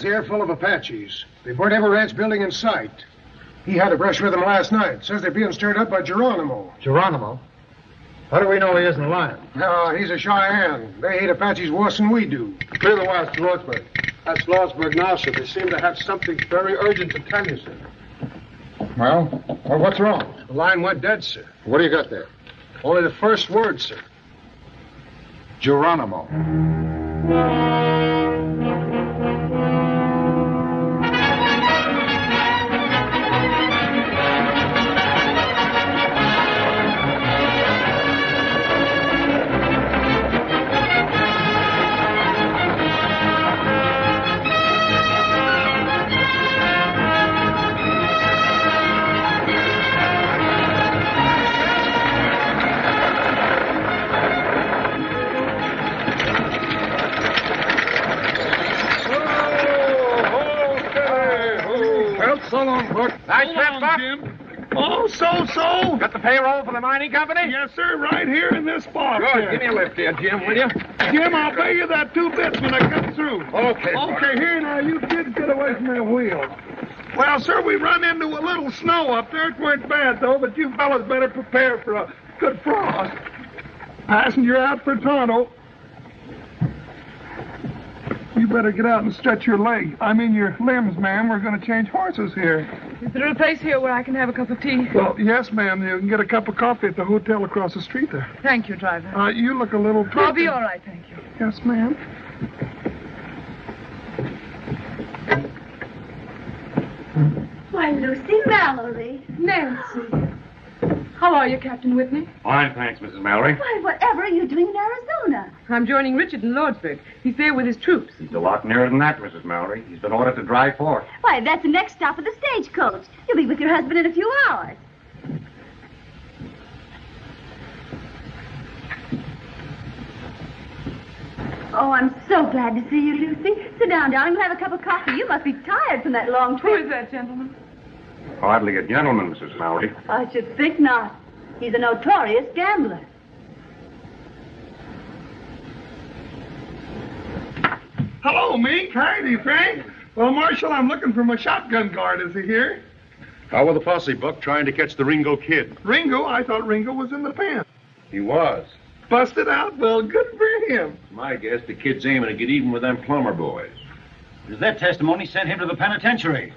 Here full of Apaches. They burnt every ranch building in sight. He had a brush with them last night. Says they're being stirred up by Geronimo. Geronimo? How do we know he isn't lying? No, he's a Cheyenne. They hate Apaches worse than we do. Clear the wires to Lordsburg. That's Lordsburg now, sir. They seem to have something very urgent to tell you, sir. Well, what's wrong? The line went dead, sir. What do you got there? Only the first word, sir. Geronimo. So long, Buck. Nice trip, Buck. Jim. Oh, so. Got the payroll for the mining company? Yes, sir, right here in this box. Good. Here. Give me a lift here, Jim, will you? Jim, I'll pay you that 2 bits when I come through. Okay, Buck. Okay, here now, you kids get away from that wheel. Well, sir, we run into a little snow up there. It weren't bad, though, but you fellas better prepare for a good frost. Passenger out for Toronto. You better get out and stretch your leg. I mean your limbs, ma'am. We're going to change horses here. Is there a place here where I can have a cup of tea? Well, yes, ma'am. You can get a cup of coffee at the hotel across the street there. Thank you, driver. You look a little... I'll be all right, thank you. Yes, ma'am. Why, Lucy Mallory. Nancy. How are you, Captain Whitney? Fine, thanks, Mrs. Mallory. Why, whatever are you doing in Arizona? I'm joining Richard in Lordsburg. He's there with his troops. He's a lot nearer than that, Mrs. Mallory. He's been ordered to drive forth. Why, that's the next stop of the Stagecoach. You'll be with your husband in a few hours. Oh, I'm so glad to see you, Lucy. Sit down, darling. We'll have a cup of coffee. You must be tired from that long Who trip. is that gentleman? Hardly a gentleman, Mrs. Mallory. I should think not. He's a notorious gambler. Hello, Mink. Howdy, Frank. Well, Marshal, I'm looking for my shotgun guard. Is he here? How will the posse, Buck, trying to catch the Ringo Kid? Ringo? I thought Ringo was in the pen. He was. Busted out? Well, good for him. My guess, the kid's aiming to get even with them plumber boys. That testimony sent him to the penitentiary.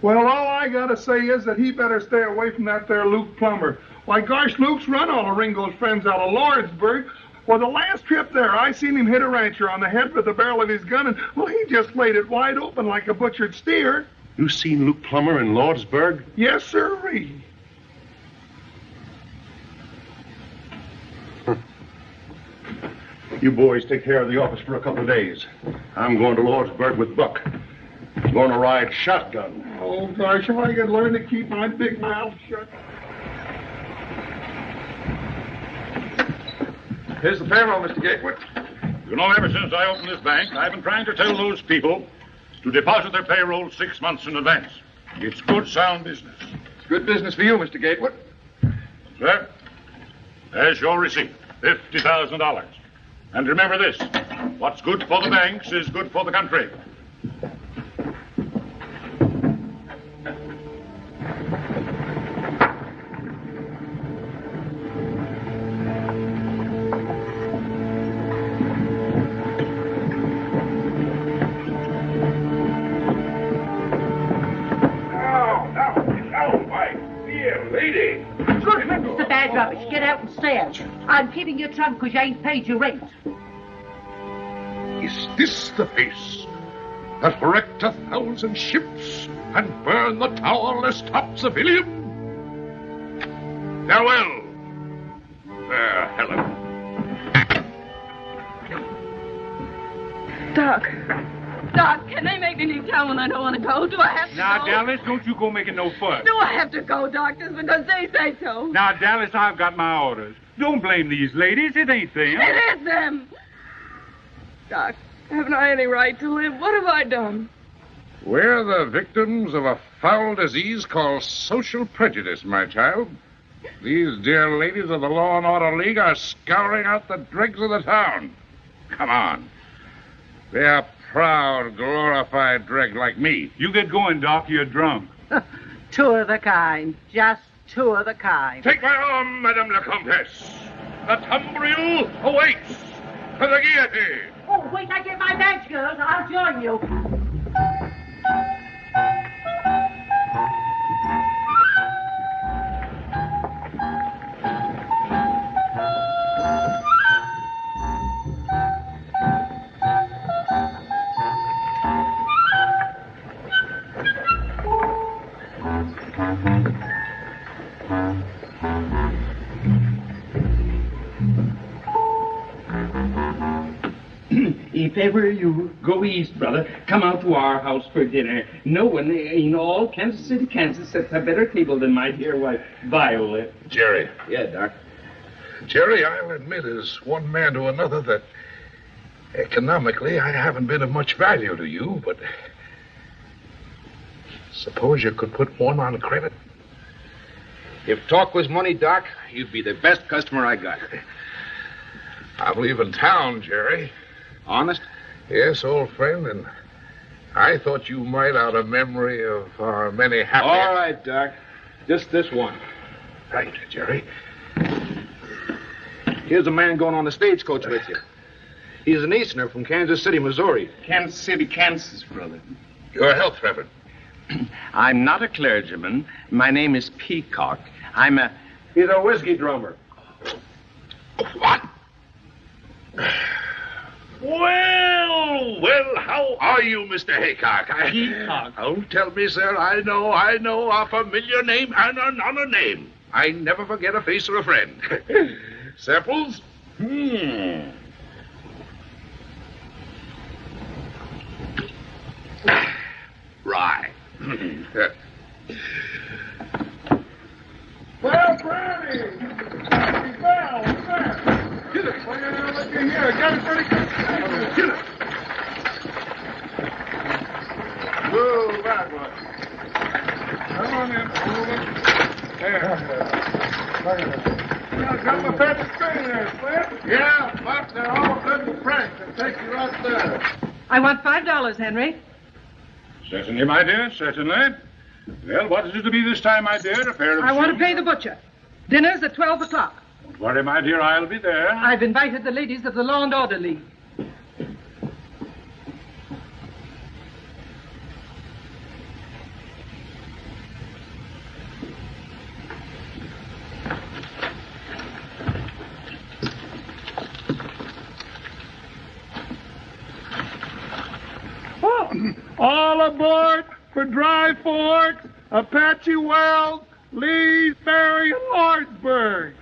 Well, all I gotta say is that he better stay away from that there Luke Plummer. Why, gosh, Luke's run all of Ringo's friends out of Lordsburg. Well, the last trip there, I seen him hit a rancher on the head with the barrel of his gun, and, well, he just laid it wide open like a butchered steer. You seen Luke Plummer in Lordsburg? Yes, sirree. You boys take care of the office for a couple of days. I'm going to Lordsburg with Buck. going to ride shotgun. Oh, gosh, if I could learn to keep my big mouth shut. Here's the payroll, Mr. Gatewood. You know, ever since I opened this bank, I've been trying to tell those people to deposit their payroll 6 months in advance. It's good, sound business. It's good business for you, Mr. Gatewood. Sir, there's your receipt, $50,000. And remember this, what's good for the banks is good for the country. Get out and stand. I'm keeping your trunk because you ain't paid your rent. Is this the face that wrecked 1,000 ships and burned the towerless top civilian? Farewell, fair Helen. Doc, can they make me leave town when I don't want to go? Do I have to Now, go? Dallas, don't you go making no fuss. Do I have to go, doctors, because they say so? Now, Dallas, I've got my orders. Don't blame these ladies. It ain't them. It is them. Doc, haven't I any right to live? What have I done? We're the victims of a foul disease called social prejudice, my child. These dear ladies of the Law and Order League are scouring out the dregs of the town. Come on. They are proud, glorified dreg like me. You get going, Doc. You're drunk. Two of the kind. Just two of the kind. Take my arm, Madame la Comtesse. The tumbril awaits for the guillotine. Oh, wait, I get my badge, girls. I'll join you. If ever you go east, brother, come out to our house for dinner. No one in all Kansas City, Kansas sets a better table than my dear wife, Viola. Jerry. Yeah, Doc. Jerry, I'll admit as one man to another that economically I haven't been of much value to you, but suppose you could put one on credit. If talk was money, Doc, you'd be the best customer I got. I'm leaving town, Jerry. Honest? Yes, old friend, and I thought you might, out of memory of our many happy... All right, Doc. Just this one. Right, Jerry. Here's a man going on the stagecoach with you. He's an Easterner from Kansas City, Missouri. Kansas City, Kansas, brother. Your health, Reverend. I'm not a clergyman. My name is Peacock. He's a whiskey drummer. What? Well, how are you, Mr. Haycock? Peacock. Oh, tell me, sir, I know a familiar name and an honor name. I never forget a face or a friend. Samples? Right. Well, Brownie! Happy Bell, what's that? Get it. Well, look here. Got it pretty good. Get it. Move that one. Come on in. Move it. There. Yeah, got my perfect string there, Flint. Yeah, but they're all good and fresh. They'll take you right there. I want $5, Henry. Certainly, my dear, certainly. Well, what is it to be this time, my dear? A pair of I want to shoes? pay the butcher. Dinner's at 12 o'clock. Don't worry, my dear, I'll be there. I've invited the ladies of the Law and Order League. All aboard for Dry Forks, Apache Wells, Lee's Ferry, and Lordsburg.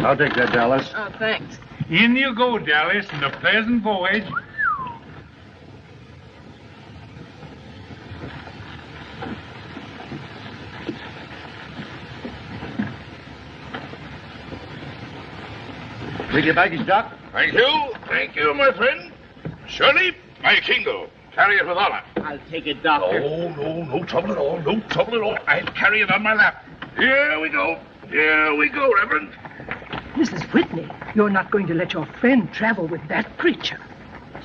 I'll take that, Dallas. Oh, thanks. In you go, Dallas, and a pleasant voyage. Take your baggage, Doc. Thank you. Thank you, my friend. Shirley, my Kingo. Carry it with honor. I'll take it, Doctor. No trouble at all. No trouble at all. I'll carry it on my lap. Here we go. Here we go, Reverend. Mrs. Whitney, you're not going to let your friend travel with that creature.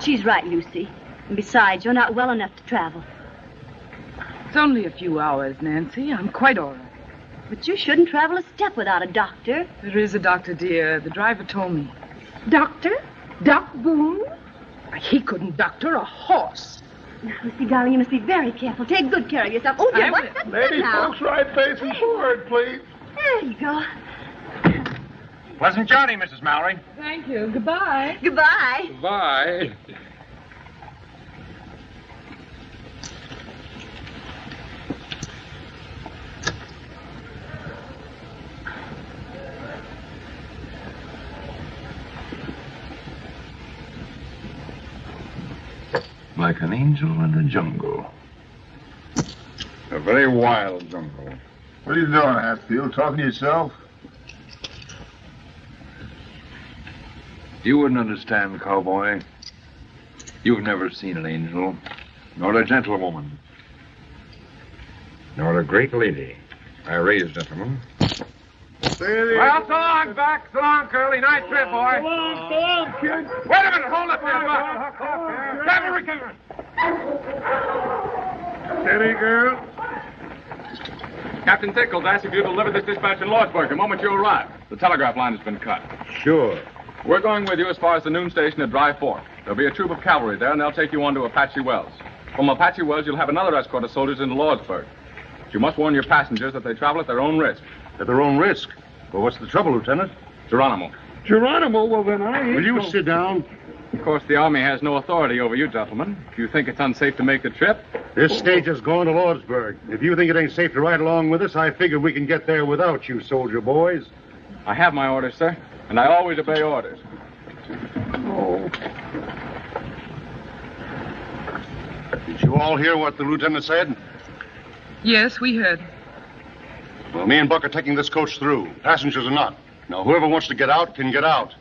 She's right, Lucy. And besides, you're not well enough to travel. It's only a few hours, Nancy. I'm quite all right. But you shouldn't travel a step without a doctor. There is a doctor, dear. The driver told me. Doctor? Doc Boone? He couldn't doctor a horse. Now, Lucy, darling, you must be very careful. Take good care of yourself. Oh, dear, what's that? Lady now? folks, right facing forward, please. There you go. Pleasant journey, Mrs. Mallory. Thank you. Goodbye. Goodbye. Bye. Like an angel in the jungle. A very wild jungle. What are you doing, Hatfield? Talking to yourself? You wouldn't understand, cowboy. You've never seen an angel, nor a gentlewoman, Nor a great lady. I raised gentlemen. Well, so long, Buck. So long, Curly. Nice trip, boy. So long, kid. Wait a minute. Hold up there, Buck. Cavalry, cavalry. Steady, girl. Captain Tickles asked if you deliver this dispatch in Lordsburg the moment you arrive. The telegraph line has been cut. Sure. We're going with you as far as the noon station at Dry Fork. There'll be a troop of cavalry there, and they'll take you on to Apache Wells. From Apache Wells, you'll have another escort of soldiers into Lordsburg. But you must warn your passengers that they travel at their own risk. At their own risk. Well, what's the trouble, Lieutenant? Geronimo. Geronimo? Well, then I ain't... Will you sit down? Of course, the Army has no authority over you, gentlemen. If you think it's unsafe to make the trip... This stage is going to Lordsburg. If you think it ain't safe to ride along with us, I figure we can get there without you, soldier boys. I have my orders, sir, and I always obey orders. Oh. Did you all hear what the lieutenant said? Yes, we heard. Well, me and Buck are taking this coach through. Passengers are not. Now, whoever wants to get out can get out.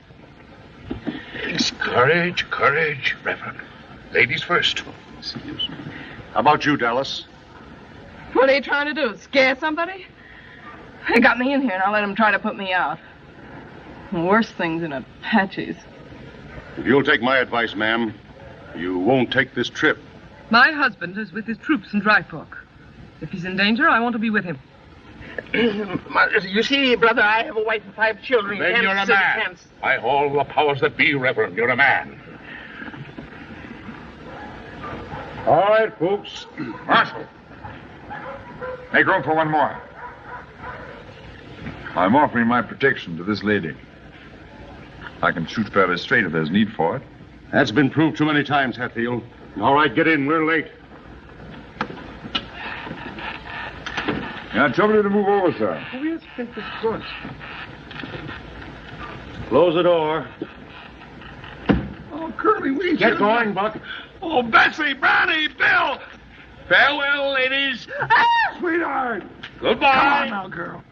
Courage, courage, Reverend. Ladies first. How about you, Dallas? What are you trying to do? Scare somebody? They got me in here, and I'll let them try to put me out. Worse things than Apaches. If you'll take my advice, ma'am, you won't take this trip. My husband is with his troops in Dry Fork. If he's in danger, I want to be with him. You see, brother, I have a wife and 5 children. Then you're a man. By all the powers that be, Reverend, you're a man. All right, folks. Marshal, make room for one more. I'm offering my protection to this lady. I can shoot fairly straight if there's need for it. That's been proved too many times, Hatfield. All right, get in. We're late. I trouble you to move over, sir. Oh, yes, of course. Close the door. Oh, Curly, we Get going, Buck. Oh, Betsy, Brownie, Bill. Farewell, ladies. Sweetheart. Goodbye. Come on now, girl.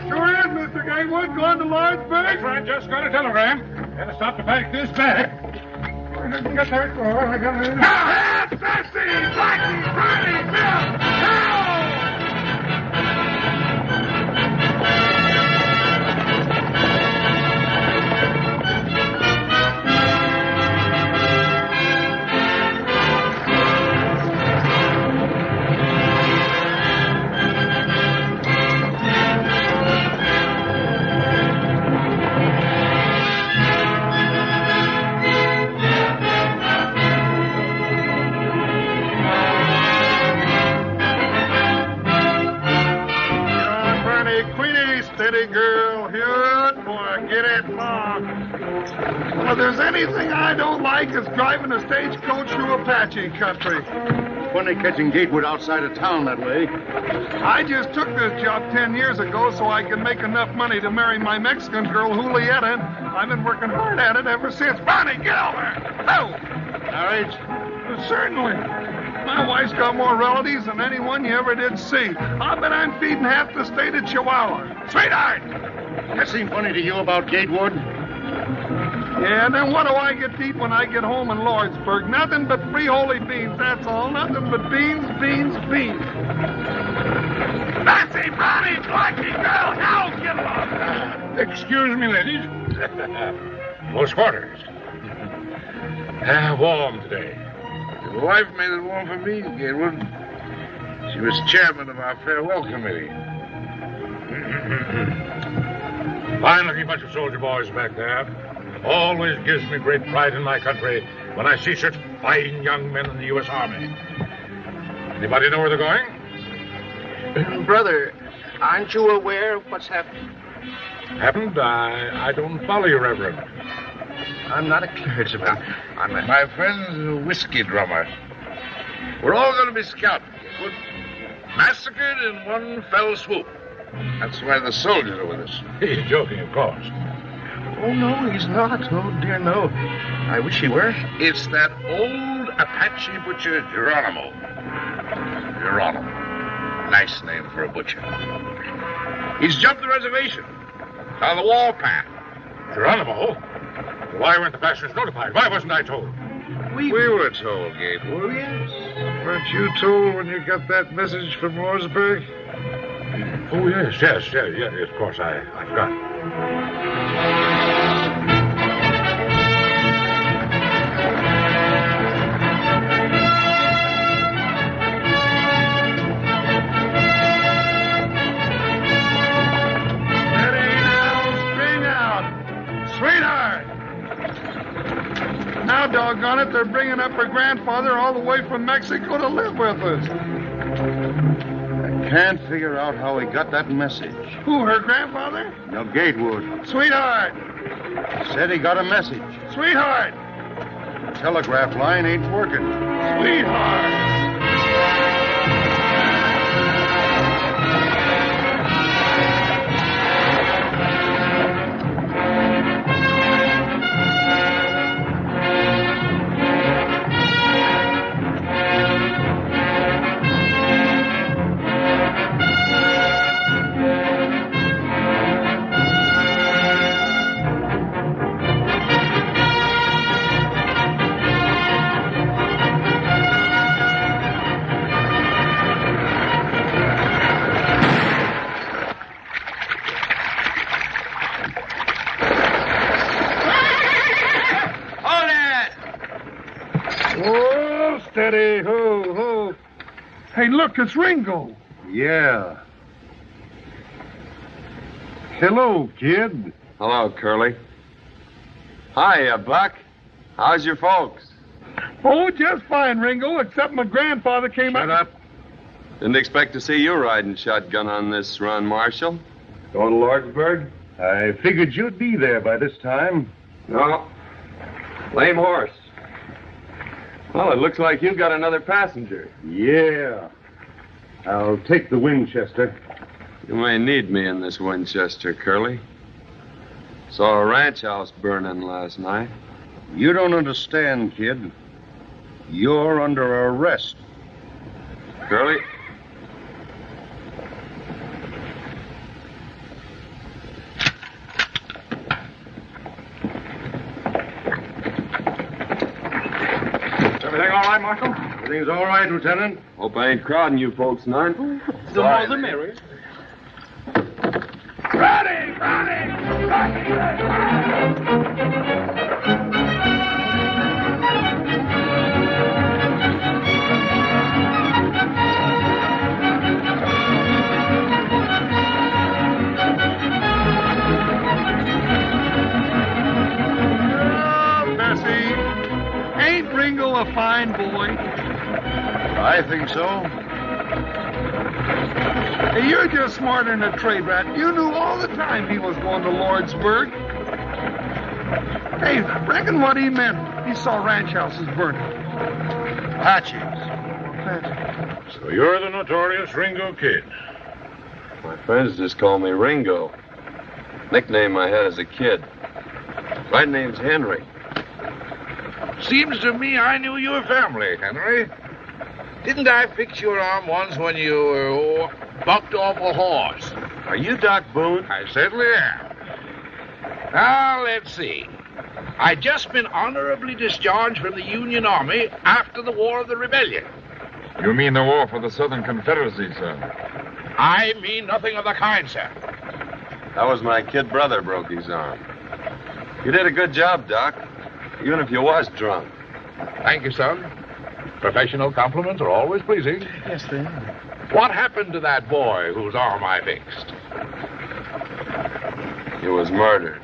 Sure is, Mr. Gangwood. Going to Lordsburg? That's right, just got a telegram. Gotta stop to pack this bag. Get that door. I got it. Now, Betsy, Blackie, Brownie, Bill. Now! Well, if there's anything I don't like, it's driving a stagecoach through Apache country. Funny catching Gatewood outside of town that way. I just took this job 10 years ago so I could make enough money to marry my Mexican girl, Julieta, and I've been working hard at it ever since. Bonnie, get over! Oh! All right. Certainly. My wife's got more relatives than anyone you ever did see. I bet I'm feeding half the state of Chihuahua. Sweetheart! That seem funny to you about Gatewood? Yeah, and then what do I get to eat when I get home in Lordsburg? Nothing but free holy beans, that's all. Nothing but beans, beans, beans. Fancy Bonnie, lucky girl, now get along. Excuse me, ladies. Close quarters. Warm today. Your wife made it warm for me, Gatewood. She was chairman of our farewell committee. Fine-looking bunch of soldier boys back there. Always gives me great pride in my country when I see such fine young men in the U.S. Army. Anybody know where they're going? Brother, aren't you aware of what's happened? Happened? I don't follow you, Reverend. I'm not a clergyman. My friend's a whiskey drummer. We're all going to be scouted. Massacred in one fell swoop. That's why the soldiers are with us. He's joking, of course. Oh, no, he's not. Oh, dear, no. I wish he were. It's that old Apache butcher, Geronimo. Geronimo. Nice name for a butcher. He's jumped the reservation. On the warpath. Geronimo? Why weren't the passengers notified? Why wasn't I told? We were told, Gatewood. Yes. Weren't you told when you got that message from Lordsburg? Oh, yes, of course, I forgot. Sweetheart! Now, doggone it, they're bringing up her grandfather all the way from Mexico to live with us. I can't figure out how he got that message. Who, her grandfather? No, Gatewood. Sweetheart! Said he got a message. Sweetheart! The telegraph line ain't working. Sweetheart! Steady, ho. Hey, look, it's Ringo. Yeah. Hello, kid. Hello, Curly. Hiya, Buck. How's your folks? Oh, just fine, Ringo, except my grandfather came Shut up. Didn't expect to see you riding shotgun on this run, Marshal. Going to Lordsburg? I figured you'd be there by this time. No. Lame horse. Well, it looks like you got another passenger. Yeah. I'll take the Winchester. You may need me in this Winchester, Curly. Saw a ranch house burning last night. You don't understand, kid. You're under arrest. Curly? Everything all right, Marshal? Everything's all right, Lieutenant. Hope I ain't crowding you folks none. The more the merrier. Ready! Bessie, ain't Ringo a fine boy? I think so. Hey, you're just smarter than a trade rat. You knew all the time he was going to Lordsburg. Hey, reckon what he meant. He saw ranch houses burning. Apaches. So you're the notorious Ringo Kid. My friends just call me Ringo. Nickname I had as a kid. My name's Henry. Seems to me I knew your family, Henry. Didn't I fix your arm once when you bucked off a horse? Are you Doc Boone? I certainly am. Now, let's see. I just been honorably discharged from the Union Army after the War of the Rebellion. You mean the war for the Southern Confederacy, sir? I mean nothing of the kind, sir. That was my kid brother broke his arm. You did a good job, Doc, even if you was drunk. Thank you, son. Professional compliments are always pleasing. Yes, they are. What happened to that boy whose arm I fixed? He was murdered.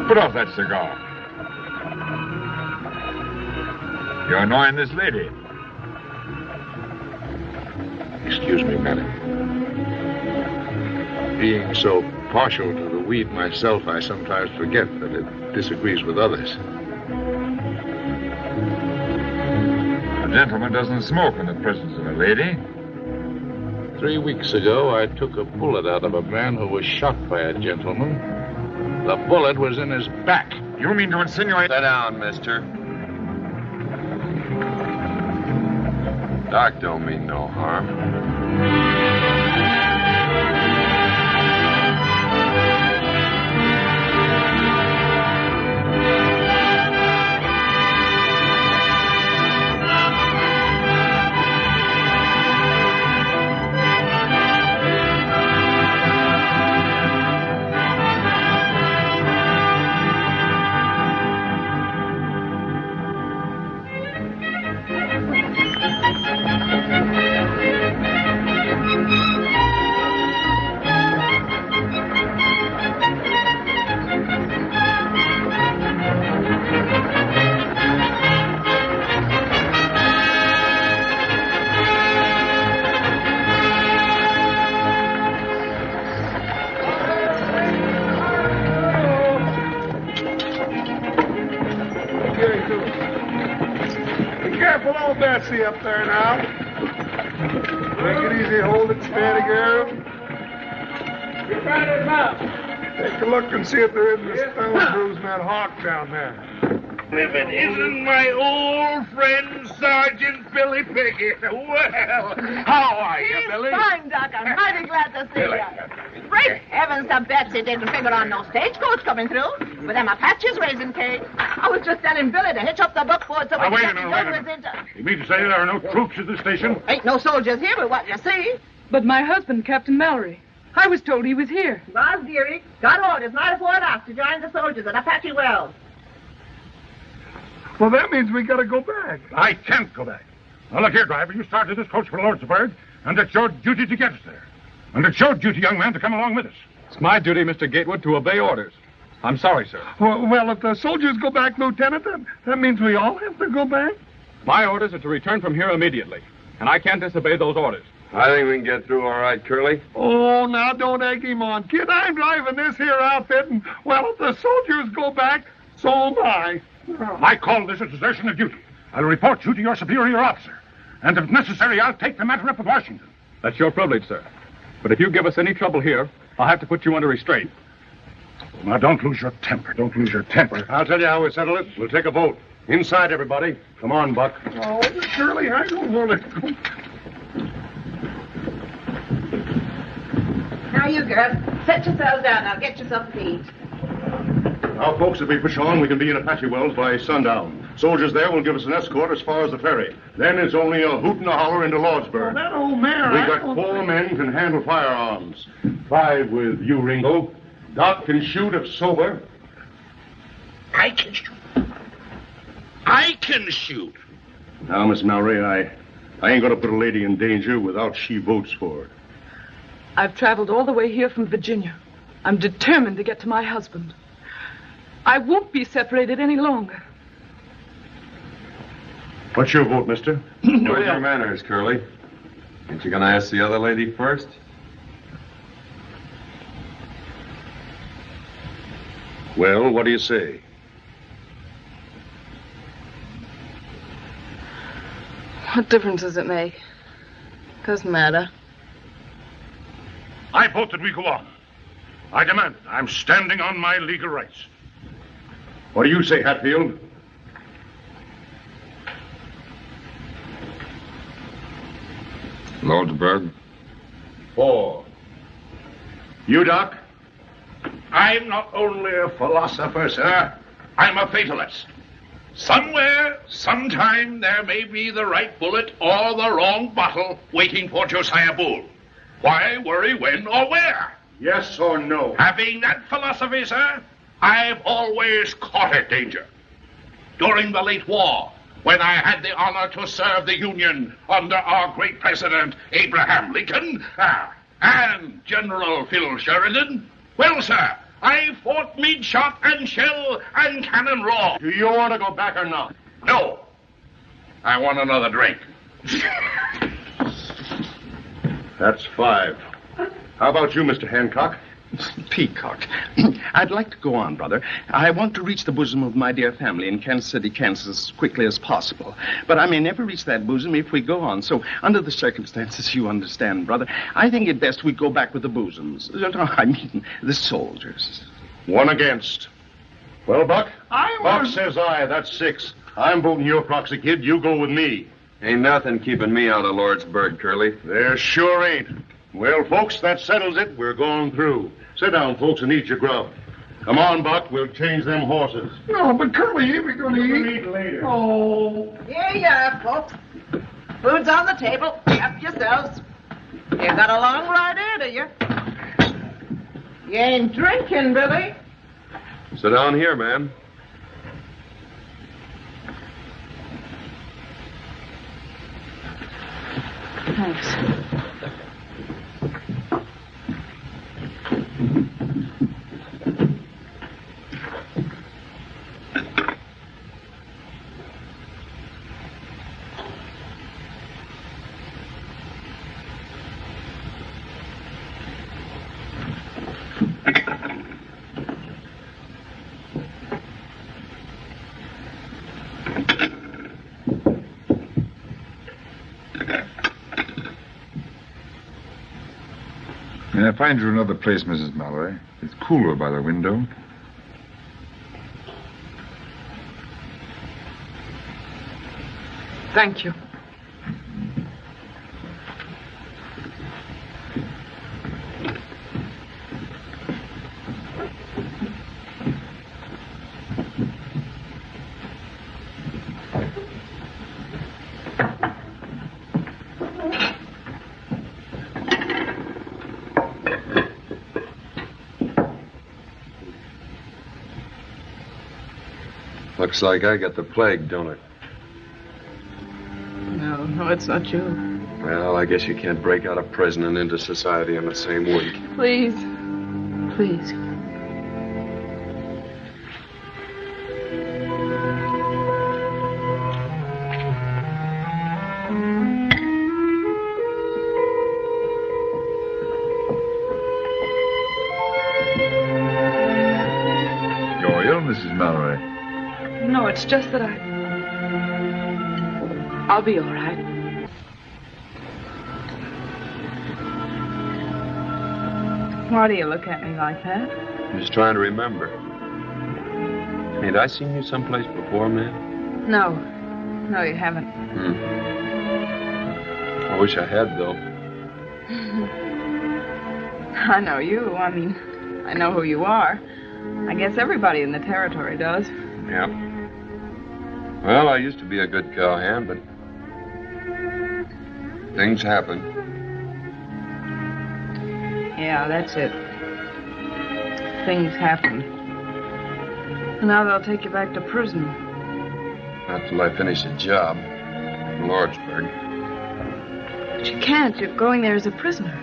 Put off that cigar. You're annoying this lady. Excuse me, madam. Being so partial to the weed myself, I sometimes forget that it disagrees with others. A gentleman doesn't smoke in the presence of a lady. 3 weeks ago, I took a bullet out of a man who was shot by a gentleman. The bullet was in his back. You mean to insinuate... Sit down, mister. Doc don't mean no harm. Betsy up there now. Take it easy, hold it steady, girl. You're trying to mouth. Take a look and see if there isn't a stone bruise in that hawk down there. If it isn't my old friend, Sergeant Billy Pickett. Well, how are you, Billy? Fine, Doc. I'm mighty glad to see you. Great heavens, the Betsy didn't figure on no stagecoach coming through. With them Apaches raising cake. I was just telling Billy to hitch up the buckboard so we Wait can a get minute, wait a minute. You mean to say there are no troops at the station? Ain't no soldiers here but what you see. But my husband, Captain Mallory, I was told he was here. Well, dearie, got orders not before us to join the soldiers at Apache Wells. Well, that means we gotta go back. I can't go back. Now, look here, driver. You started this coach for Lordsburg, and it's your duty to get us there. And it's your duty, young man, to come along with us. It's my duty, Mr. Gatewood, to obey orders. I'm sorry, sir. Well, if the soldiers go back, Lieutenant, that means we all have to go back? My orders are to return from here immediately, and I can't disobey those orders. I think we can get through all right, Curly. Oh, now don't egg him on. Kid, I'm driving this here outfit, and, well, if the soldiers go back, so am I. I call this a desertion of duty. I'll report you to your superior officer. And if necessary, I'll take the matter up with Washington. That's your privilege, sir. But if you give us any trouble here, I'll have to put you under restraint. Now, don't lose your temper. Don't lose your temper. I'll tell you how we settle it. We'll take a vote. Inside, everybody. Come on, Buck. Oh, Curly, I don't want to go. Now, you girls, set yourselves down. Now, get yourself to eat. Now, folks, if we push on, we can be in Apache Wells by sundown. Soldiers there will give us an escort as far as the ferry. Then it's only a hoot and a holler into Lordsburg. That old mare... We got 4 men can handle firearms. 5 with you, Ringo. Doc can shoot if sober. I can shoot. I can shoot. Now, Miss Mallory, I ain't gonna put a lady in danger without she votes for it. I've traveled all the way here from Virginia. I'm determined to get to my husband. I won't be separated any longer. What's your vote, mister? Where's your manners, Curly? Ain't you gonna ask the other lady first? Well, what do you say? What difference does it make? Doesn't matter. I vote that we go on. I demand it. I'm standing on my legal rights. What do you say, Hatfield? Lordsburg. 4. You, Doc? I'm not only a philosopher, sir. I'm a fatalist. Somewhere, sometime, there may be the right bullet or the wrong bottle waiting for Josiah Boole. Why worry when or where? Yes or no? Having that philosophy, sir, I've always courted danger. During the late war, when I had the honor to serve the Union under our great president, Abraham Lincoln, and General Phil Sheridan, well, sir, I fought mid shot and shell and cannon raw. Do you want to go back or not? No. I want another drink. That's 5. How about you, Mr. Hancock? Peacock. I'd like to go on, brother. I want to reach the bosom of my dear family in Kansas City, Kansas, as quickly as possible. But I may never reach that bosom if we go on. So, under the circumstances, you understand, brother, I think it best we go back with the bosoms. I mean, the soldiers. 1 against. Well, Buck? Buck says aye. That's 6. I'm voting your proxy, kid. You go with me. Ain't nothing keeping me out of Lordsburg, Curly. There sure ain't. Well, folks, that settles it. We're going through. Sit down, folks, and eat your grub. Come on, Buck. We'll change them horses. No, but Curly, ain't we going to eat? Eat later. Oh. Yeah, folks. Food's on the table. Help yourselves. You got a long ride ahead of you. You ain't drinking, Billy. Sit down here, man. Thanks. May I find you another place, Mrs. Mallory? It's cooler by the window. Thank you. Looks like I got the plague, don't it? No, it's not you. Well, I guess you can't break out of prison and into society in the same week. Please. Please. You're ill, Mrs. Mallory. No, it's just that I'll be all right. Why do you look at me like that? I'm just trying to remember. Ain't I seen you someplace before, man? No. No, you haven't. I wish I had, though. I know you. I mean, I know who you are. I guess everybody in the territory does. Yeah. Well, I used to be a good cowhand, but things happen. Yeah, that's it. Things happen. And now they'll take you back to prison. Not till I finish a job in Lordsburg. But you can't. You're going there as a prisoner.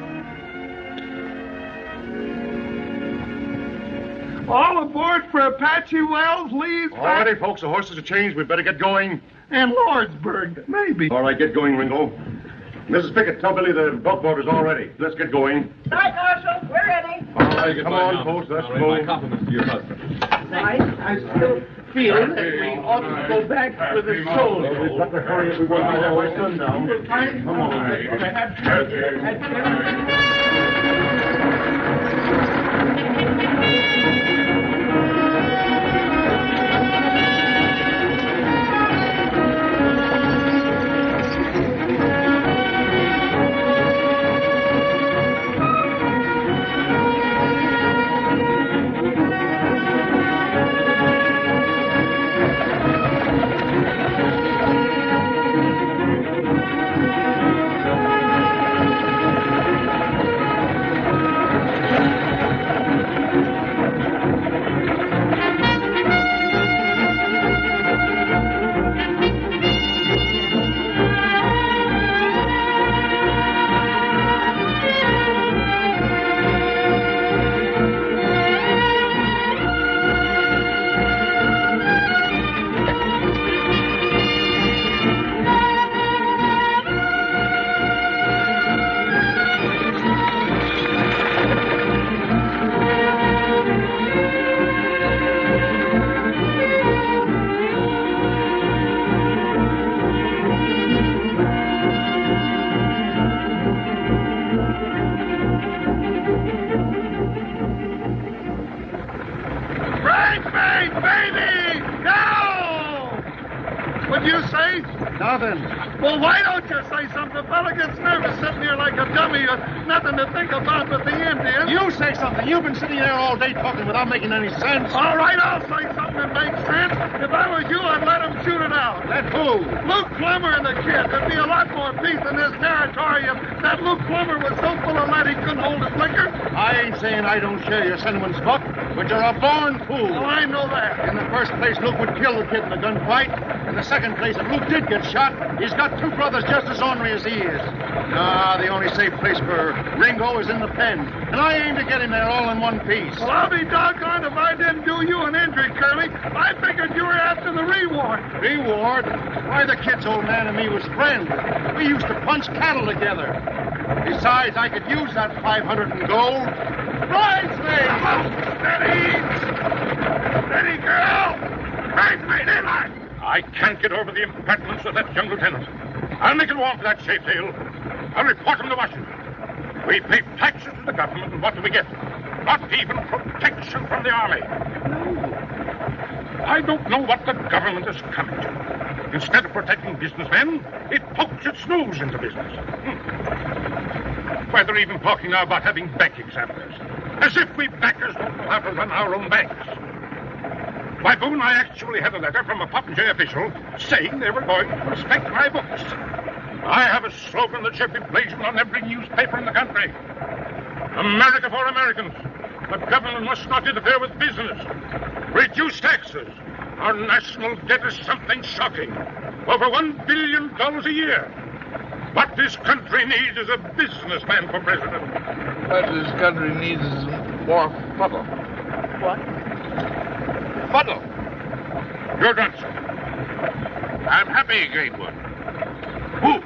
All aboard for Apache Wells, Lee's All righty, folks. The horses are changed. We better get going. and Lordsburg, maybe. All right, get going, Ringo. Mrs. Pickett, tell Billy the buckboard is all ready. Let's get going. Right, Marshal. We're ready. All right, come on, folks. Let's go. My compliments to your husband. I still feel that we ought to go back with the soldiers. We've got to hurry if we want to have our sundown. Come on. Nothing. Well, why don't you say something? The fella gets nervous sitting here like a dummy. Nothing to think about but the Indians. You say something. You've been sitting there all day talking without making any sense. All right, I'll say something that makes sense. If I was you, I'd let him shoot it out. Let who? Luke Plummer and the kid. There'd be a lot more peace in this territory if that Luke Plummer was so full of lead he couldn't hold his liquor. I ain't saying I don't share your sentiments, Buck, but you're a born fool. Well, I know that. In the first place, Luke would kill the kid in the gunfight. In the second place, if Luke did get shot, he's got two brothers just as ornery as he is. Nah, the only safe place for Ringo is in the pen. And I aim to get him there all in one piece. Well, I'll be doggone if I didn't do you an injury, Curly. I figured you were after the reward. Reward? Why, the kid's old man and me was friends. We used to punch cattle together. Besides, I could use that 500 in gold. Bridesmaid! Steady! Steady, girl! Bridesmaid, ain't I? I can't get over the impertinence of that young lieutenant. I'll make it warm for that Sheffield. I'll report him to Washington. We pay taxes to the government, and what do we get? Not even protection from the army. I don't know what the government is coming to. Instead of protecting businessmen, it pokes its nose into business. Why, they're even talking now about having bank examiners. As if we bankers don't know how to run our own banks. Why, Boone, I actually had a letter from a Popinjay official saying they were going to inspect my books. I have a slogan that should be blazoned on every newspaper in the country. America for Americans. The government must not interfere with business. Reduce taxes. Our national debt is something shocking. Over $1 billion a year. What this country needs is a businessman for president. What this country needs is more fuddle. What? Fuddle. You're done, sir. I'm happy, Gatewood. Move.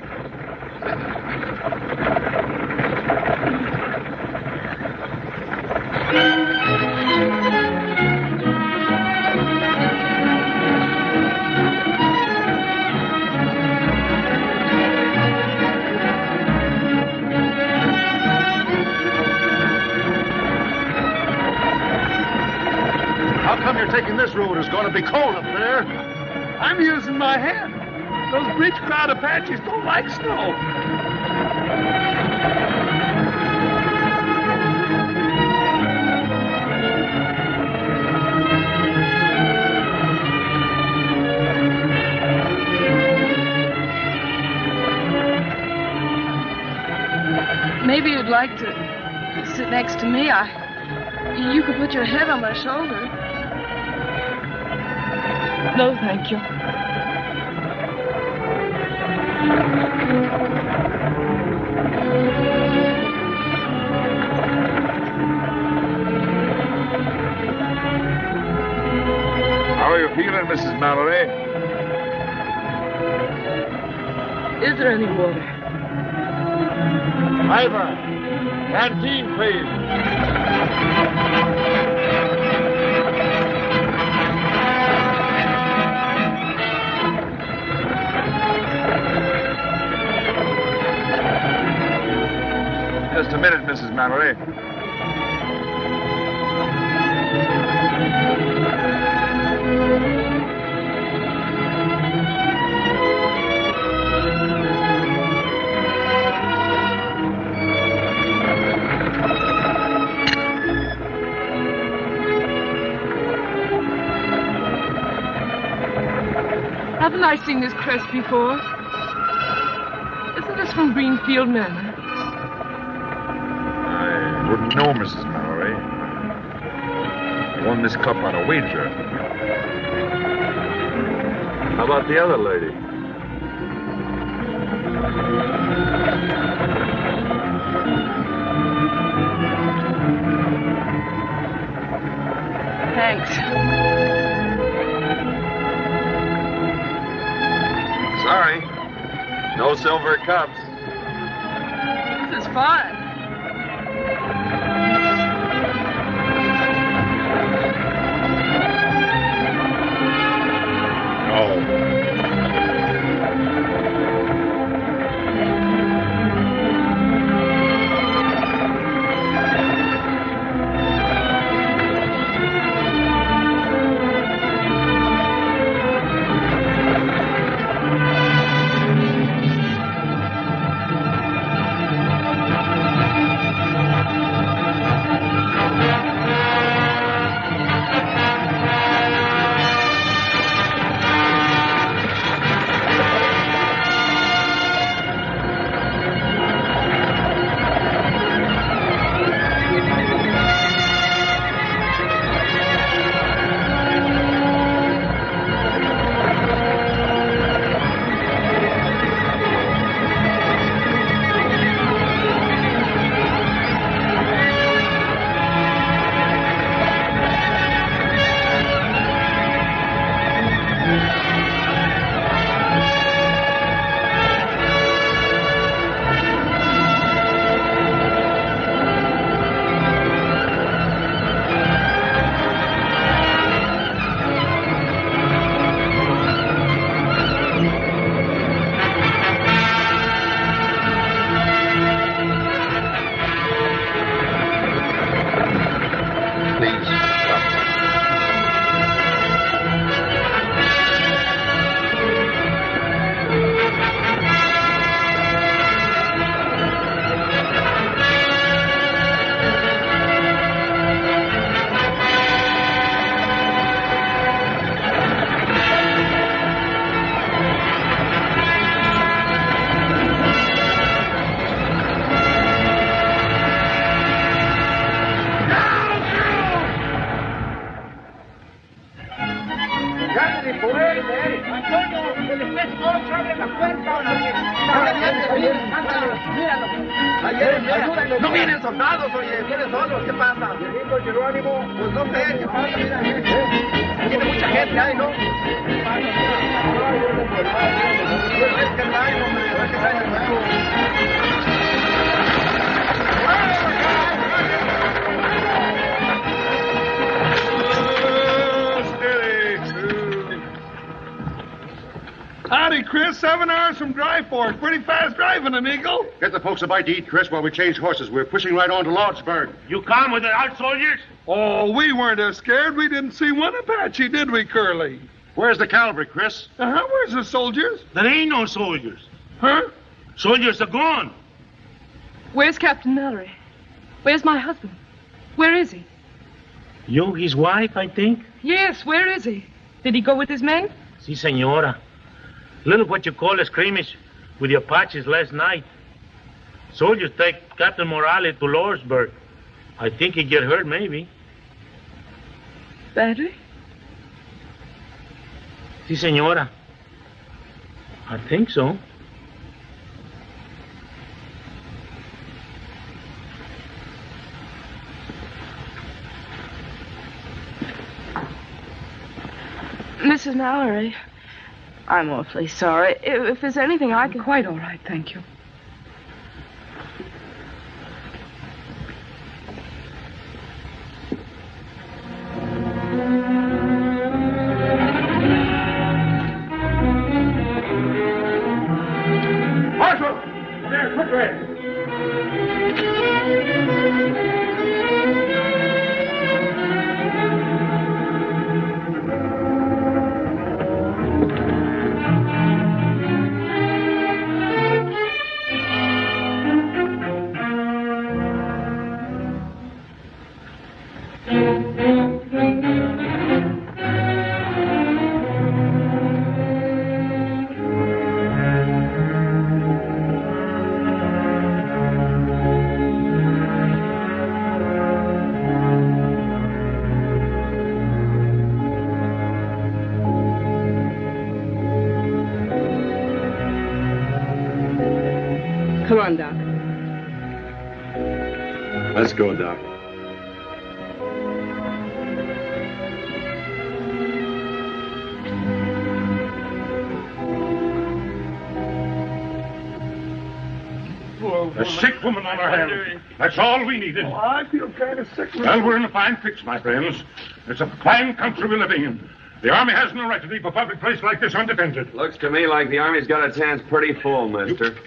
How come you're taking this road? It's going to be cold up there. I'm using my hand. Those breech crowd Apaches don't like snow. Maybe you'd like to sit next to me. You could put your head on my shoulder. No, thank you. How are you feeling, Mrs. Mallory? Is there any water? Ivor, canteen, please. Just a minute, Mrs. Mallory. Haven't I seen this crest before? Isn't this from Greenfield Manor? I wouldn't know, Mrs. Mallory. I won this cup on a wager. How about the other lady? Thanks. Sorry. No silver cups. This is fun. No vienen soldados, oye, vienen solos, ¿qué pasa? Jerónimo, pues no sé, ¿qué pasa? Mira, tiene mucha gente ahí, ¿no? Es que traen, hombre, es que traen el nuevo. Howdy, Chris. 7 hours from Dry Fork. Pretty fast driving, amigo. Get the folks a bite to eat, Chris, while we change horses. We're pushing right on to Lordsburg. You come with the out soldiers? Oh, we weren't as scared. We didn't see one Apache, did we, Curly? Where's the cavalry, Chris? Where's the soldiers? There ain't no soldiers. Huh? Soldiers are gone. Where's Captain Mallory? Where's my husband? Where is he? You, his wife, I think? Yes, where is he? Did he go with his men? Si, senora. Little what you call a skirmish with the Apaches last night. Soldiers take Captain Morales to Lawrenceburg. I think he get hurt, maybe. Badly? Si, senora. I think so. Mrs. Mallory, I'm awfully sorry. If there's anything I can... Quite all right, thank you. Marshal! There, quickly! Come on, Doc. Let's go, Doc. A sick woman on our hands. That's all we needed. Oh, I feel kind of sick. Well, we're in a fine fix, my friends. It's a fine country we're living in. The Army has no right to leave a public place like this undefended. Looks to me like the Army's got its hands pretty full, mister.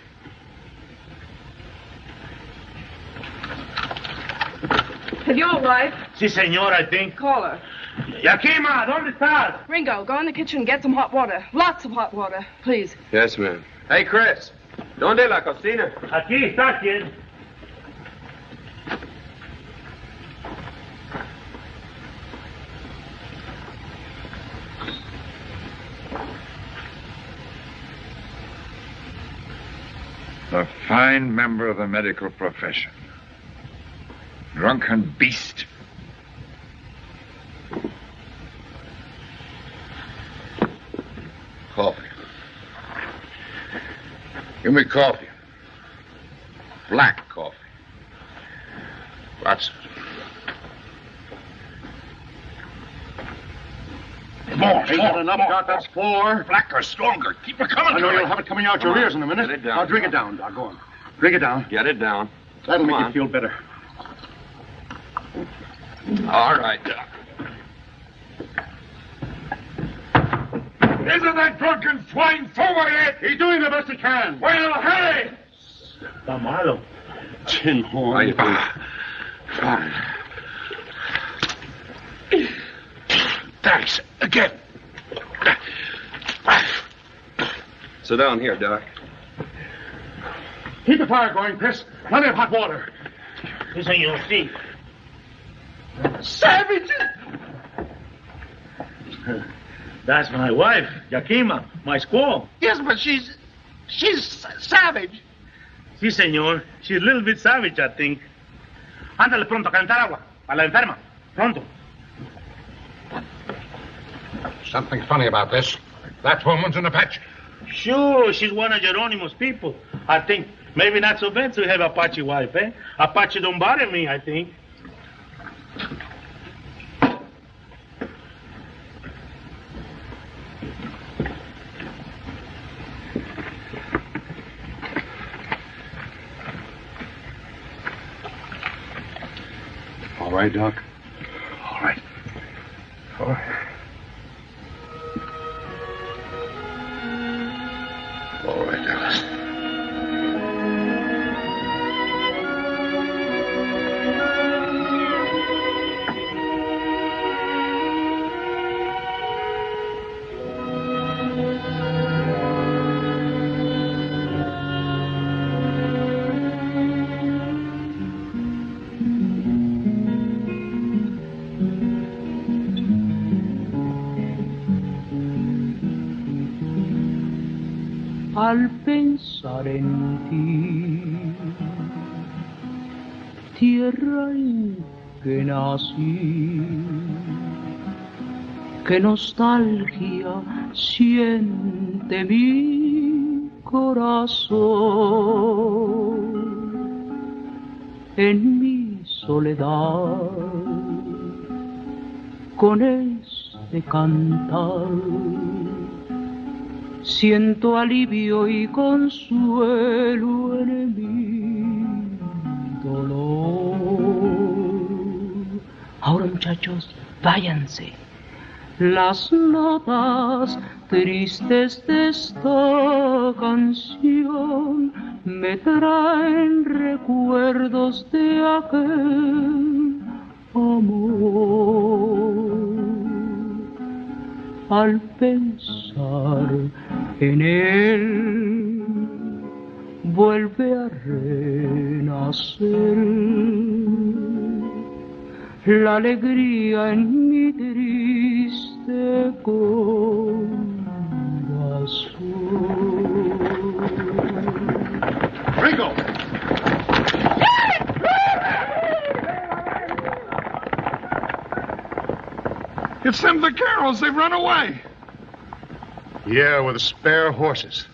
Have your wife? Si, senor, I think. Call her. Yakima, ¿dónde estás? Ringo, go in the kitchen and get some hot water. Lots of hot water, please. Yes, ma'am. Hey, Chris. ¿Dónde la cocina? Aquí está, kid. A fine member of the medical profession. Drunken beast. Coffee. Give me coffee. Black coffee. Lots of it. More. Ain't that enough, Doc? That's 4. Blacker, stronger. Keep it coming. I know you'll have it coming out your ears in a minute. Get it down. Now drink it down, Doc. Go on. Drink it down. Get it down. That'll Come make on. you feel better. All right, Doc. Isn't that drunken swine forward yet? He's doing the best he can. Well, hurry! Está malo. Tin horn. Fine. Thanks. Again. Sit down here, Doc. Keep the fire going, Chris. Plenty of hot water. Si, senor, si. Savages! That's my wife, Yakima, my squaw. Yes, but she's savage. Si, senor. She's a little bit savage, I think. Ándale pronto, calentar agua. A la enferma. Pronto. Something funny about this. That woman's an Apache. Sure, she's one of Geronimo's people. I think maybe not so bad to have Apache wife, eh? Apache don't bother me, I think. All right, Doc? All right. All right. All right, Alice. Al pensar en ti, tierra en que nací. Qué nostalgia siente mi corazón en mi soledad con este cantar. Siento alivio y consuelo en mi dolor. Ahora, muchachos, váyanse. Las notas tristes de esta canción me traen recuerdos de aquel amor. Al pensar en él, vuelve a renacer la alegría en mi triste corazón. Ringo! It's them vaqueros. They've run away. Yeah, with the spare horses.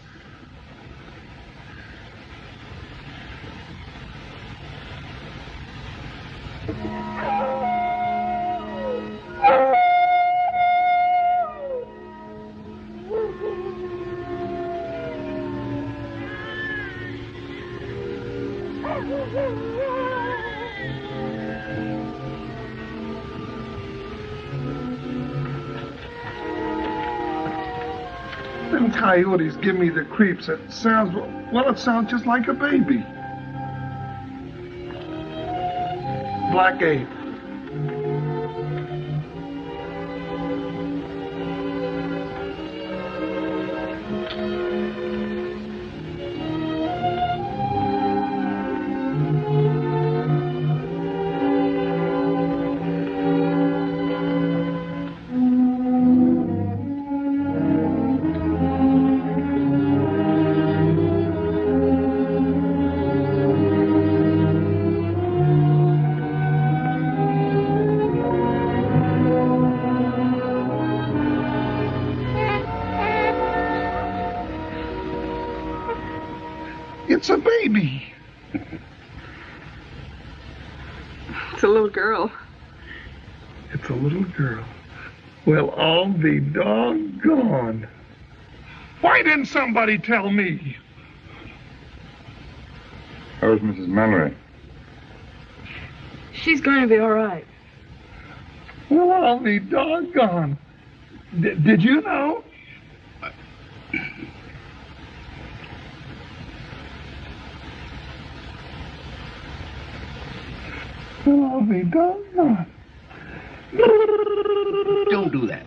Them coyotes give me the creeps. It sounds just like a baby. Black ape. It's a baby. It's a little girl. It's a little girl. Well, I'll be doggone. Why didn't somebody tell me? How's Mrs. Mallory? She's going to be all right. Well, I'll be doggone. Did you know? Well, I'll be doggone. Don't do that.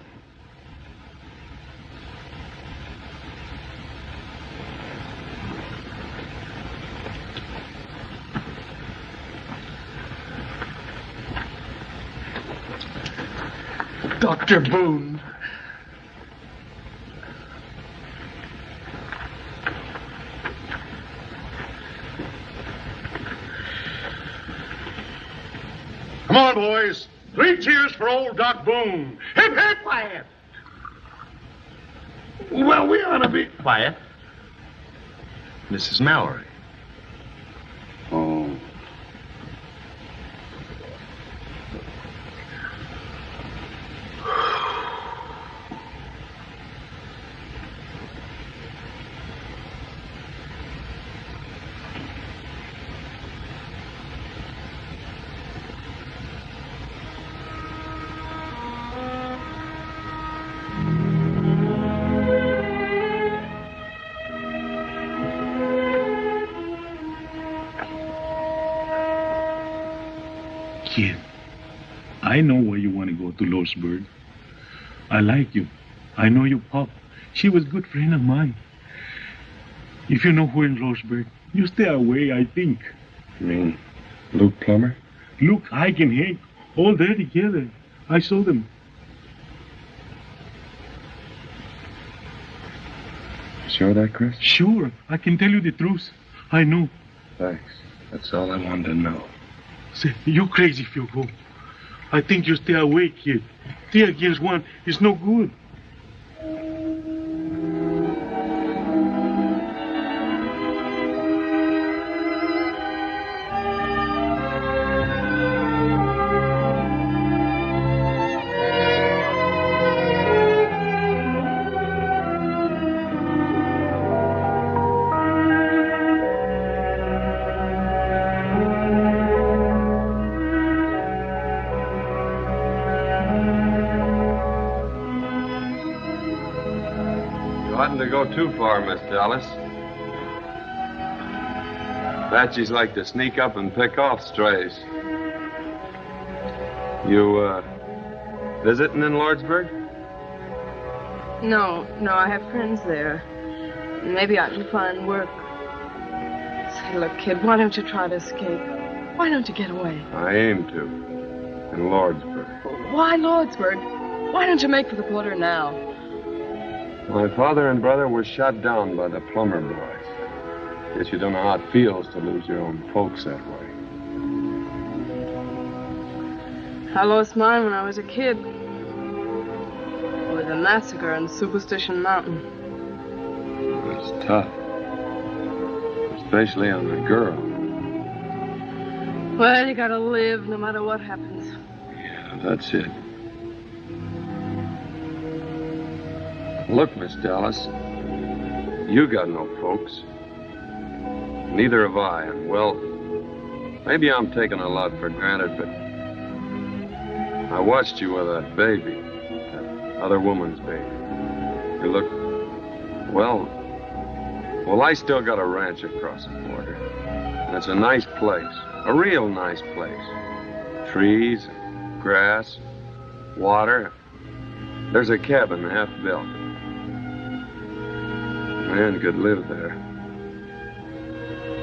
Dr. Boone. Come on, boys. 3 cheers for old Doc Boone. Hip, hip, quiet. Well, we ought to be... Quiet. Mrs. Mallory. Oh. Kid, I know why you want to go to Lordsburg. I like you. I know your pop. She was a good friend of mine. If you know who in Lordsburg, you stay away, I think. You mean Luke Plummer? Luke, Ike, and Hank, all there together. I saw them. Sure of that, Chris? Sure. I can tell you the truth. I know. Thanks. That's all I wanted to know. Say, you crazy if you go. I think you stay away, kid. 3 against 1 is no good. To go too far, Miss Dallas. Apaches like to sneak up and pick off strays. You, visiting in Lordsburg? No, I have friends there. Maybe I can find work. Say, look, kid, why don't you try to escape? Why don't you get away? I aim to. In Lordsburg. Why Lordsburg? Why don't you make for the border now? My father and brother were shot down by the plumber boys. Guess you don't know how it feels to lose your own folks that way. I lost mine when I was a kid. It was a massacre on Superstition Mountain. It's tough. Especially on a girl. Well, you gotta live no matter what happens. Yeah, that's it. Look, Miss Dallas, you got no folks. Neither have I, and well, maybe I'm taking a lot for granted, but I watched you with that baby, that other woman's baby. You look, well, I still got a ranch across the border, and it's a nice place, a real nice place. Trees, grass, water. There's a cabin half built. A man could live there.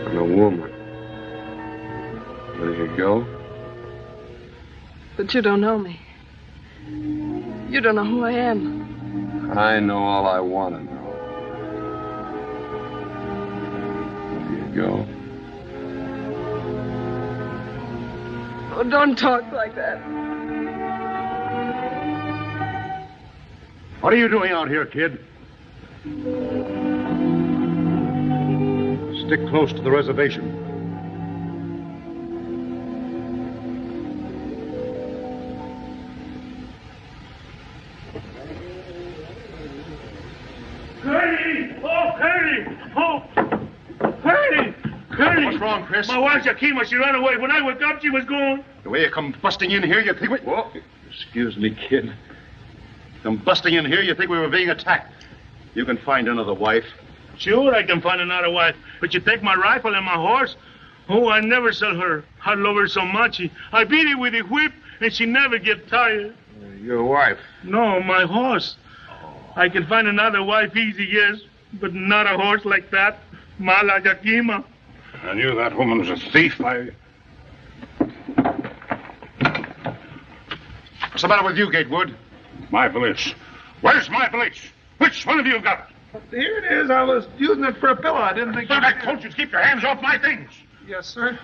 And a woman. There you go. But you don't know me. You don't know who I am. I know all I want to know. There you go. Oh, don't talk like that. What are you doing out here, kid? Stick close to the reservation. Curly! Oh, Curly! Oh! Curly! Curly! What's wrong, Chris? My wife, Yakima, she ran away. When I woke up, she was gone. The way you come busting in here, you think we... Whoa. Excuse me, kid. Come busting in here, you think we were being attacked. You can find another wife. Sure, I can find another wife. But you take my rifle and my horse? Oh, I never sell her. I love her so much. I beat her with a whip, and she never get tired. Your wife? No, my horse. I can find another wife easy, yes, but not a horse like that. Mala Yakima. I knew that woman was a thief. What's the matter with you, Gatewood? My valise. Where's my valise? Which one of you got it? Here it is. I was using it for a pillow. I didn't think... But I told you to keep your hands off my things. Yes, sir.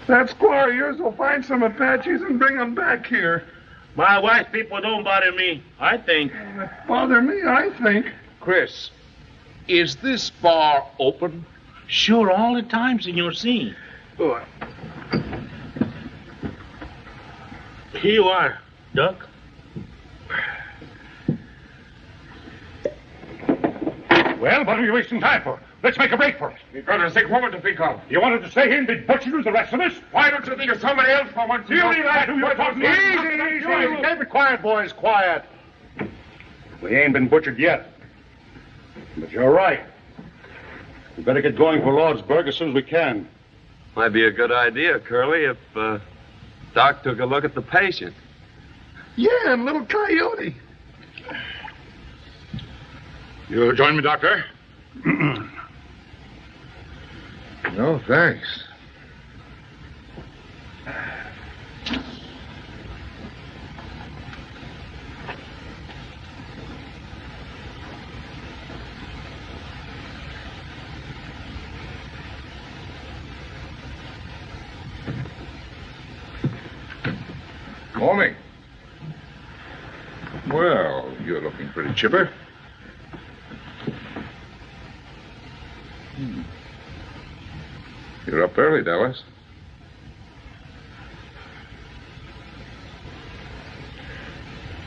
That squaw of yours will find some Apaches and bring them back here. My white people don't bother me, I think. Bother me, I think. Chris, is this bar open? Sure, all the time, Senor C. Oh. Here you are, Duck. Well, what are you wasting time for? Let's make a break for it. You've got a sick woman to think of. You wanted to stay here and be butchered with the rest of us? Why don't you think of somebody else for once? You leave that to your talking. Easy. Keep it quiet, boys, quiet. We ain't been butchered yet. But you're right. We better get going for Lordsburg as soon as we can. Might be a good idea, Curly, if Doc took a look at the patient. Yeah, and little Coyote. You'll join me, Doctor? No, thanks. You're looking pretty chipper. You're up early, Dallas.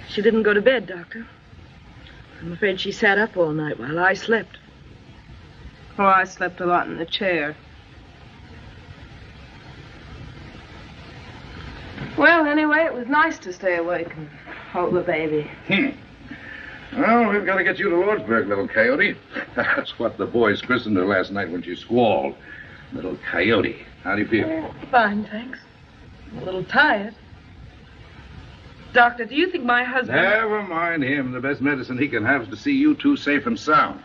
She didn't go to bed, Doctor. I'm afraid she sat up all night while I slept. Oh, I slept a lot in the chair. Well, anyway, it was nice to stay awake and hold the baby. Well, we've got to get you to Lordsburg, little coyote. That's what the boys christened her last night when she squalled. Little coyote. How do you feel? Fine, thanks. I'm a little tired. Doctor, do you think my husband... Never mind him. The best medicine he can have is to see you two safe and sound.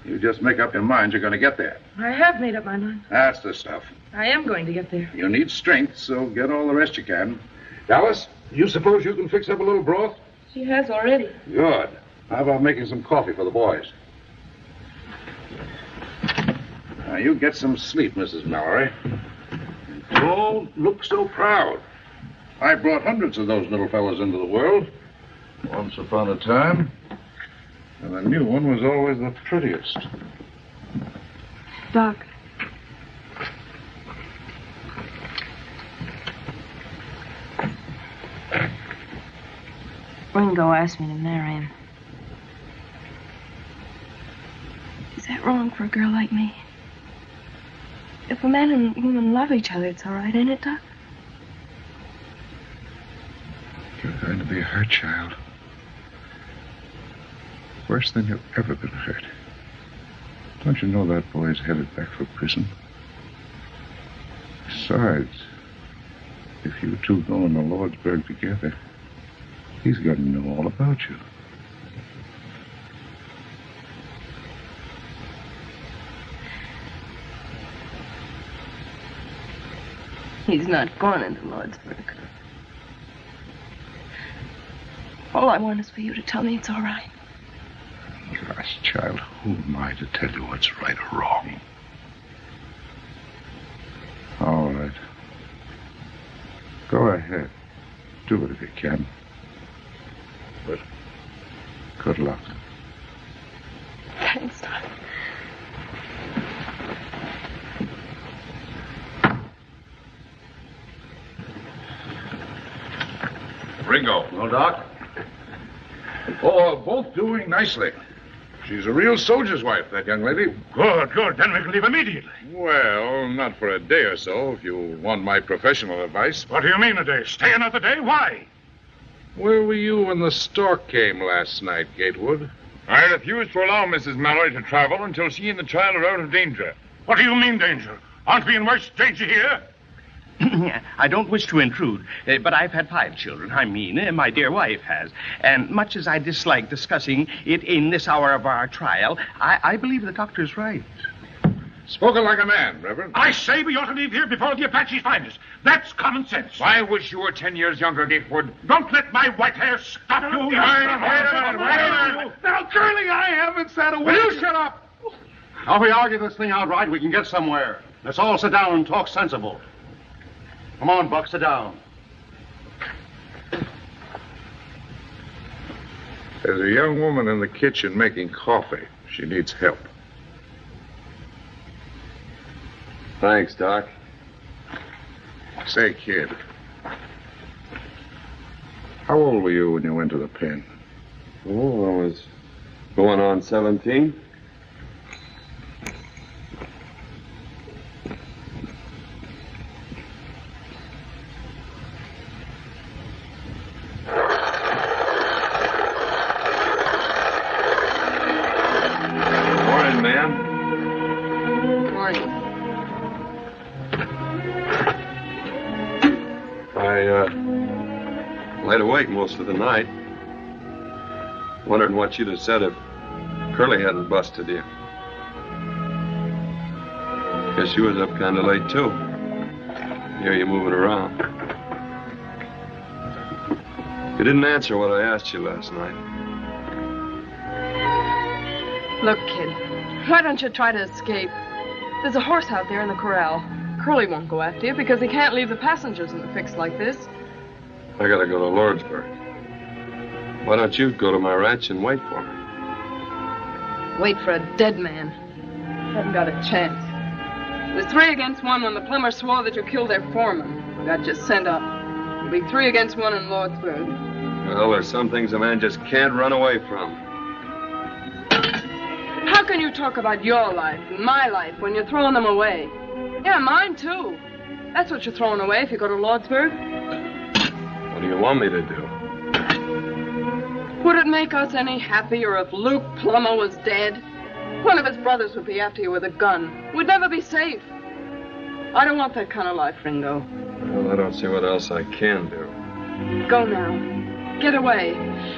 You just make up your mind you're going to get there. I have made up my mind. That's the stuff. I am going to get there. You need strength, so get all the rest you can. Dallas, you suppose you can fix up a little broth? She has already. Good. How about making some coffee for the boys? Now, you get some sleep, Mrs. Mallory. Don't look so proud. I brought hundreds of those little fellas into the world. Once upon a time. And the new one was always the prettiest. Doc. Ringo asked me to marry him. Is that wrong for a girl like me? If a man and woman love each other, it's all right, ain't it, Doc? You're going to be hurt, child. Worse than you've ever been hurt. Don't you know that boy's headed back for prison? Besides, if you two go into Lordsburg together, he's going to know all about you. He's not going into Lordsburg. All I want is for you to tell me it's all right. Gosh, child, who am I to tell you what's right or wrong? All right. Go ahead. Do it if you can. But good luck. Thanks, Doc. Ringo. Well, Doc? Oh, both doing nicely. She's a real soldier's wife, that young lady. Good, good. Then we can leave immediately. Well, not for a day or so, if you want my professional advice. What do you mean a day? Stay another day? Why? Where were you when the stork came last night, Gatewood? I refuse to allow Mrs. Mallory to travel until she and the child are out of danger. What do you mean, danger? Aren't we in worse danger here? I don't wish to intrude, but I've had 5 children. I mean, my dear wife has. And much as I dislike discussing it in this hour of our trial, I believe the doctor's right. Spoken like a man, Reverend. I say we ought to leave here before the Apaches find us. That's common sense. I wish you were 10 years younger, Gatewood. Don't let my white hair stop you. Now, Curly, I haven't said a word. Will you shut up? Now, if we argue this thing outright, we can get somewhere. Let's all sit down and talk sensible. Come on, Buck, sit down. There's a young woman in the kitchen making coffee. She needs help. Thanks, Doc. Say, kid, how old were you when you went to the pen? Oh, I was going on 17. Morning, ma'am. I laid awake most of the night, wondering what you'd have said if Curly hadn't busted you. Guess you was up kind of late, too. Hear you moving around. You didn't answer what I asked you last night. Look, kid, why don't you try to escape? There's a horse out there in the corral. Curly won't go after you because he can't leave the passengers in a fix like this. I gotta go to Lordsburg. Why don't you go to my ranch and wait for me? Wait for a dead man. Haven't got a chance. It was 3 against 1 when the plumber swore that you killed their foreman. I got you sent up. It'll be 3 against 1 in Lordsburg. Well, there's some things a man just can't run away from. How can you talk about your life and my life when you're throwing them away? Yeah, mine too. That's what you're throwing away if you go to Lordsburg. What do you want me to do? Would it make us any happier if Luke Plummer was dead? One of his brothers would be after you with a gun. We'd never be safe. I don't want that kind of life, Ringo. Well, I don't see what else I can do. Go now. Get away.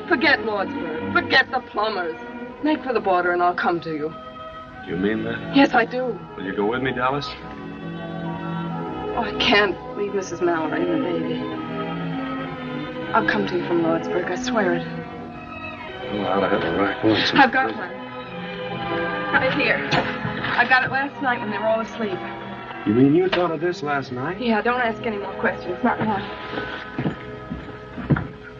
Forget Lordsburg. Forget the Plumbers. Make for the border and I'll come to you. Do you mean that? Yes, I do. Will you go with me, Dallas? Oh, I can't leave Mrs. Mallory and the baby. I'll come to you from Lordsburg, I swear it. Well, I ought to have a rifle. I've got one. Right here. I got it last night when they were all asleep. You mean you thought of this last night? Yeah, don't ask any more questions. Not now.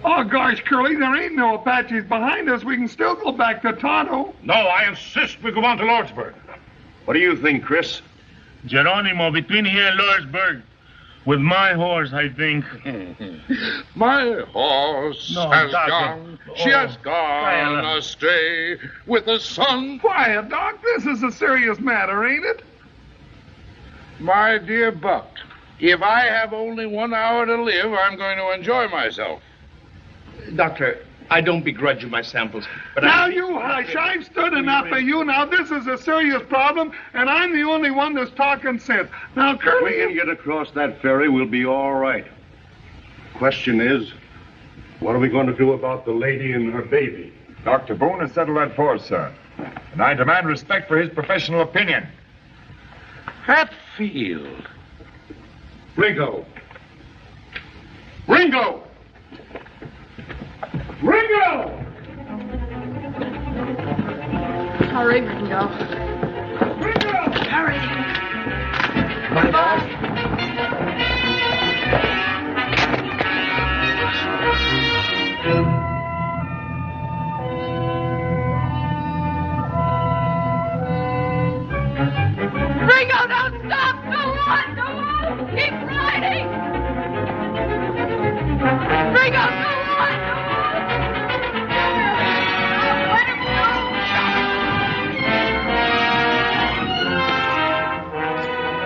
Oh, gosh, Curly, there ain't no Apaches behind us. We can still go back to Tonto. No, I insist we go on to Lordsburg. What do you think, Chris? Geronimo, between here and Lordsburg. With my horse, I think. My horse has Doctor. gone. She has gone astray with the sun. Quiet, Doc. This is a serious matter, ain't it? My dear Buck, if I have only 1 hour to live, I'm going to enjoy myself. Doctor, I don't begrudge you my samples, but now, you hush. I've stood enough of you. Now, this is a serious problem, and I'm the only one that's talking sense. Now, Curly... If we can get across that ferry, we'll be all right. Question is, what are we going to do about the lady and her baby? Dr. Boone has settled that for us, sir. And I demand respect for his professional opinion. Hatfield. Ringo! Ringo! Ringo! Hurry, Ringo. Ringo! Hurry. Bye-bye. Ringo, don't stop! Go on! Go on! Keep riding! Ringo, go on!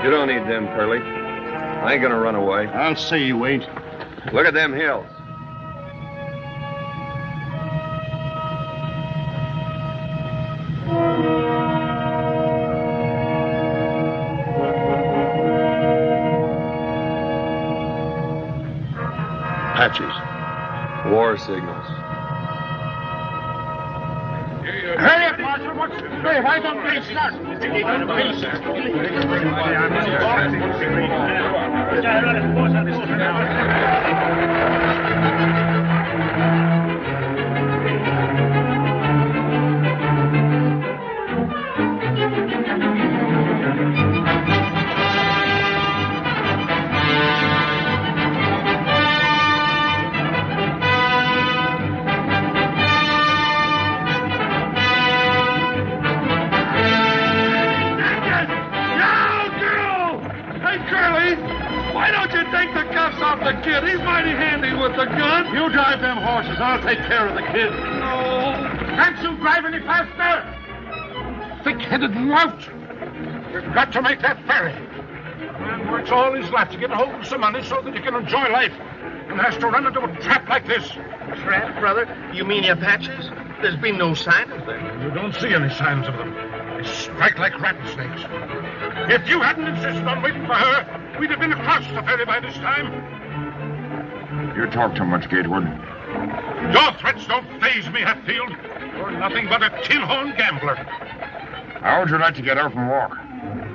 You don't need them, Curly. I ain't gonna run away. I'll say you ain't. Look at them hills. Apaches. War signals. Hurry up, Marshal. Hey, why don't they start? The kid, he's mighty handy with the gun. You drive them horses. I'll take care of the kid. No. Can't you drive any faster? Thick-headed lout. We've got to make that ferry. A man works all his life to get a hold of some money so that he can enjoy life, and has to run into a trap like this. Trap, brother? You mean the Apaches? There's been no sign of them. You don't see any signs of them. They strike like rattlesnakes. If you hadn't insisted on waiting for her, we'd have been across the ferry by this time. You talk too much, Gatewood. Your threats don't faze me, Hatfield. You're nothing but a tin-horn gambler. How would you like to get out and walk?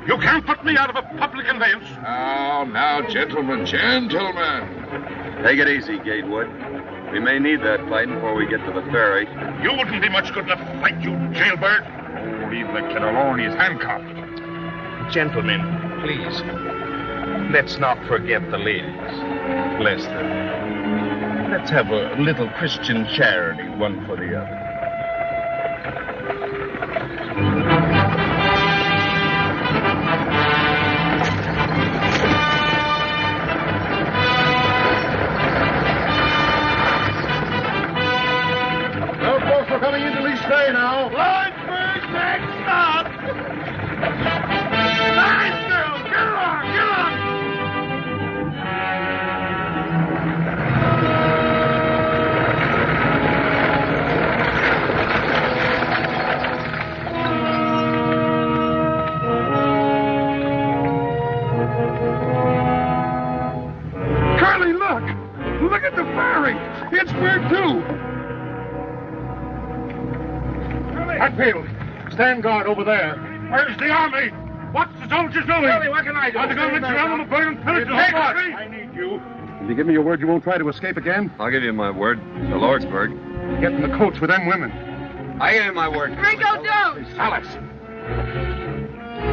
You can't put me out of a public conveyance. Now, gentlemen. Take it easy, Gatewood. We may need that fighting before we get to the ferry. You wouldn't be much good in a fight, you jailbird. Oh, leave the kid alone. He's handcuffed. Gentlemen, please, let's not forget the ladies. Bless them. Let's have a little Christian charity, one for the other. Well, folks, we're coming into Lee's Bay now. Lawrenceburg, next stop! Nice girl! Get along! Get along! Curly, look! Look at the ferry! It's Bird, too! Hatfield, stand guard over there. Where's the army? What's the soldiers doing? Curly, what can I do? Are they going to let you out on the bird and pillage the Hey, whole what? country? I need you. If you give me your word you won't try to escape again, I'll give you my word. To Lordsburg. get in the coach with them women. I give you my word. Ringo, don't! Alice.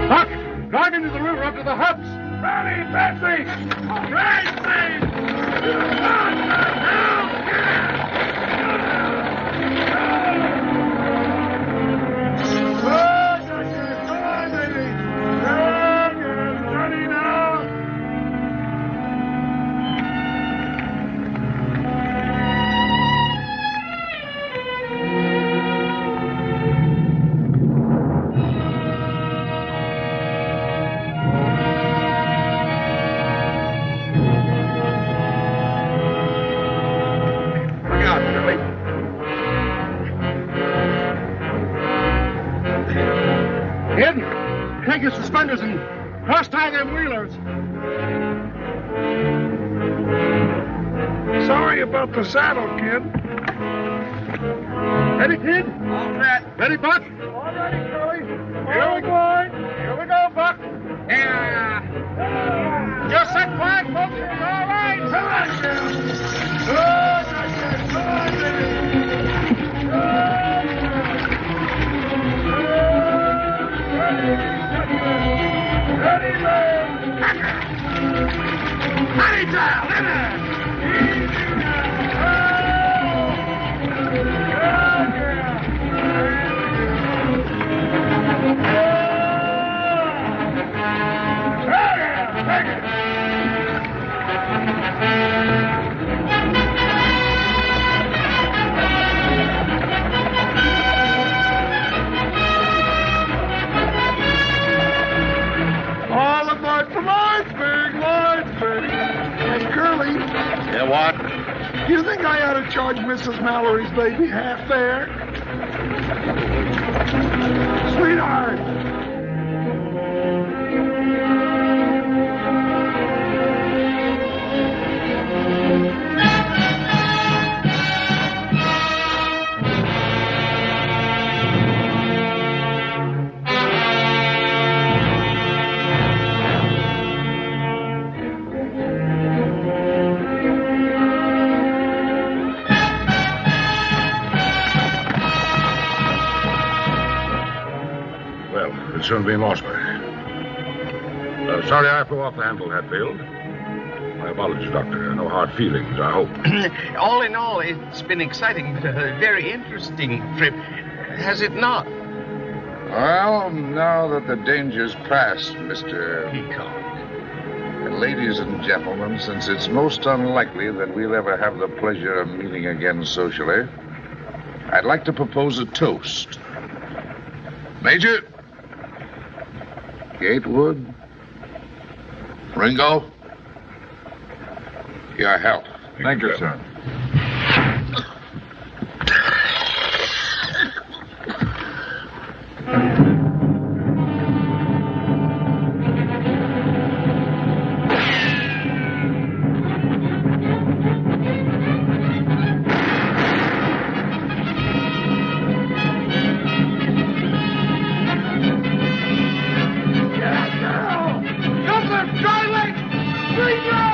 Buck, drive into the river up to the huts. Ready, Betsy! Look out, Curly. Kid, take your suspenders and cross-tie them wheelers. Sorry about the saddle, kid. Ready, kid? All set. Ready, Buck? All ready, Curly. Here we go. Here we go, Buck. Yeah. Just set quiet, folks. It's all right. Come on, Ready, man. Honey child, in there. All aboard for Lawrenceburg, Lawrenceburg. Hey, Curly, Yeah, what? do you think I ought to charge Mrs. Mallory's baby half fare? Sweetheart. Well, it's soon to be in Lawsburg. Sorry I flew off the handle, Hatfield. My apologies, Doctor. No hard feelings, I hope. All in all, it's been exciting, but a very interesting trip, has it not? Well, now that the danger's past, Mr. Peacock, and ladies and gentlemen, since it's most unlikely that we'll ever have the pleasure of meeting again socially, I'd like to propose a toast. Major, Gatewood, Ringo, your health. Thank you, sir. Ringo!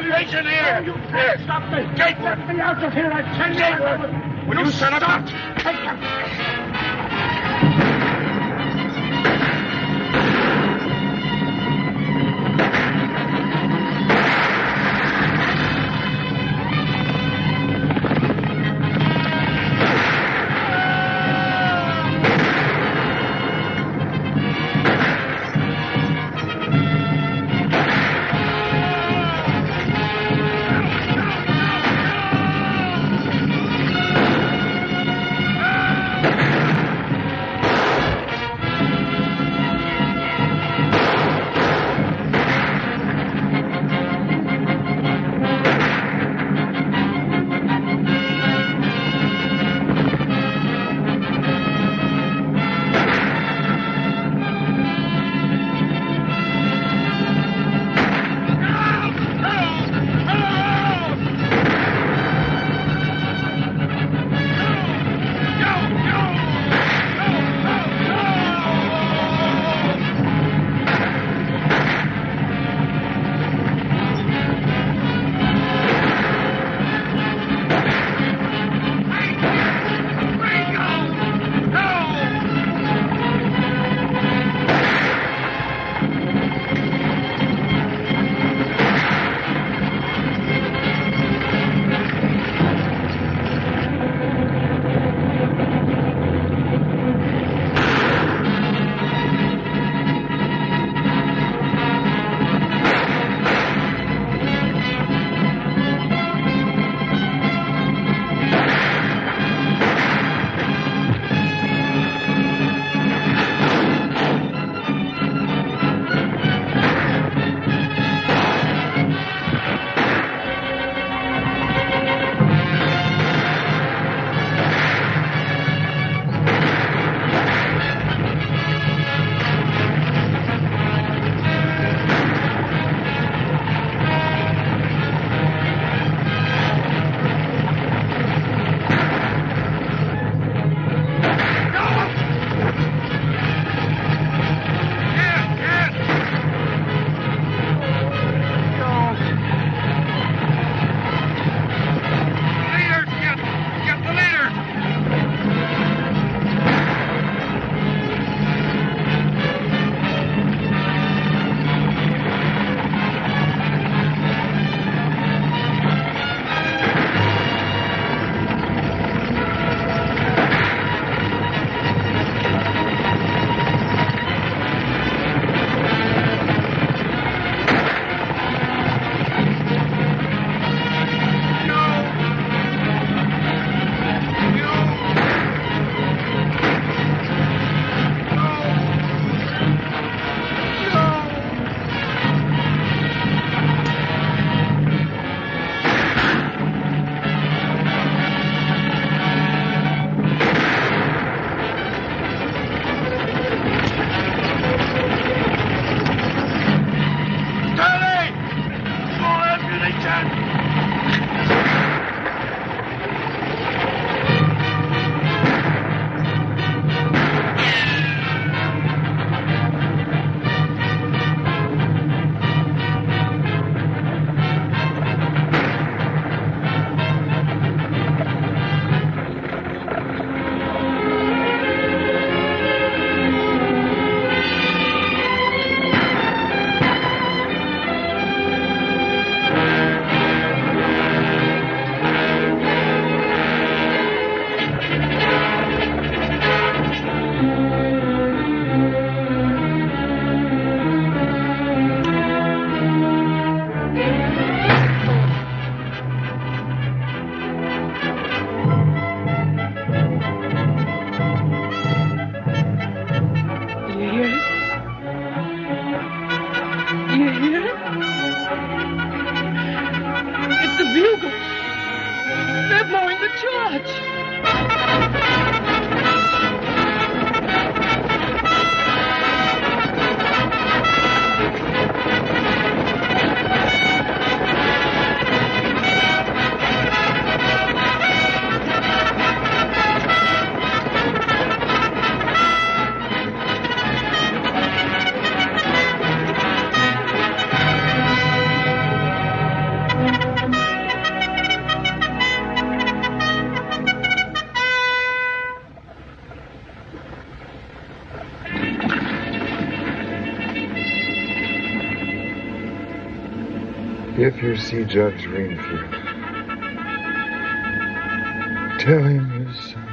got a patient here. You can't stop me. Get me out of here. I tell you. Will you shut up? Take him. If you see Judge Rainfield, tell him his son.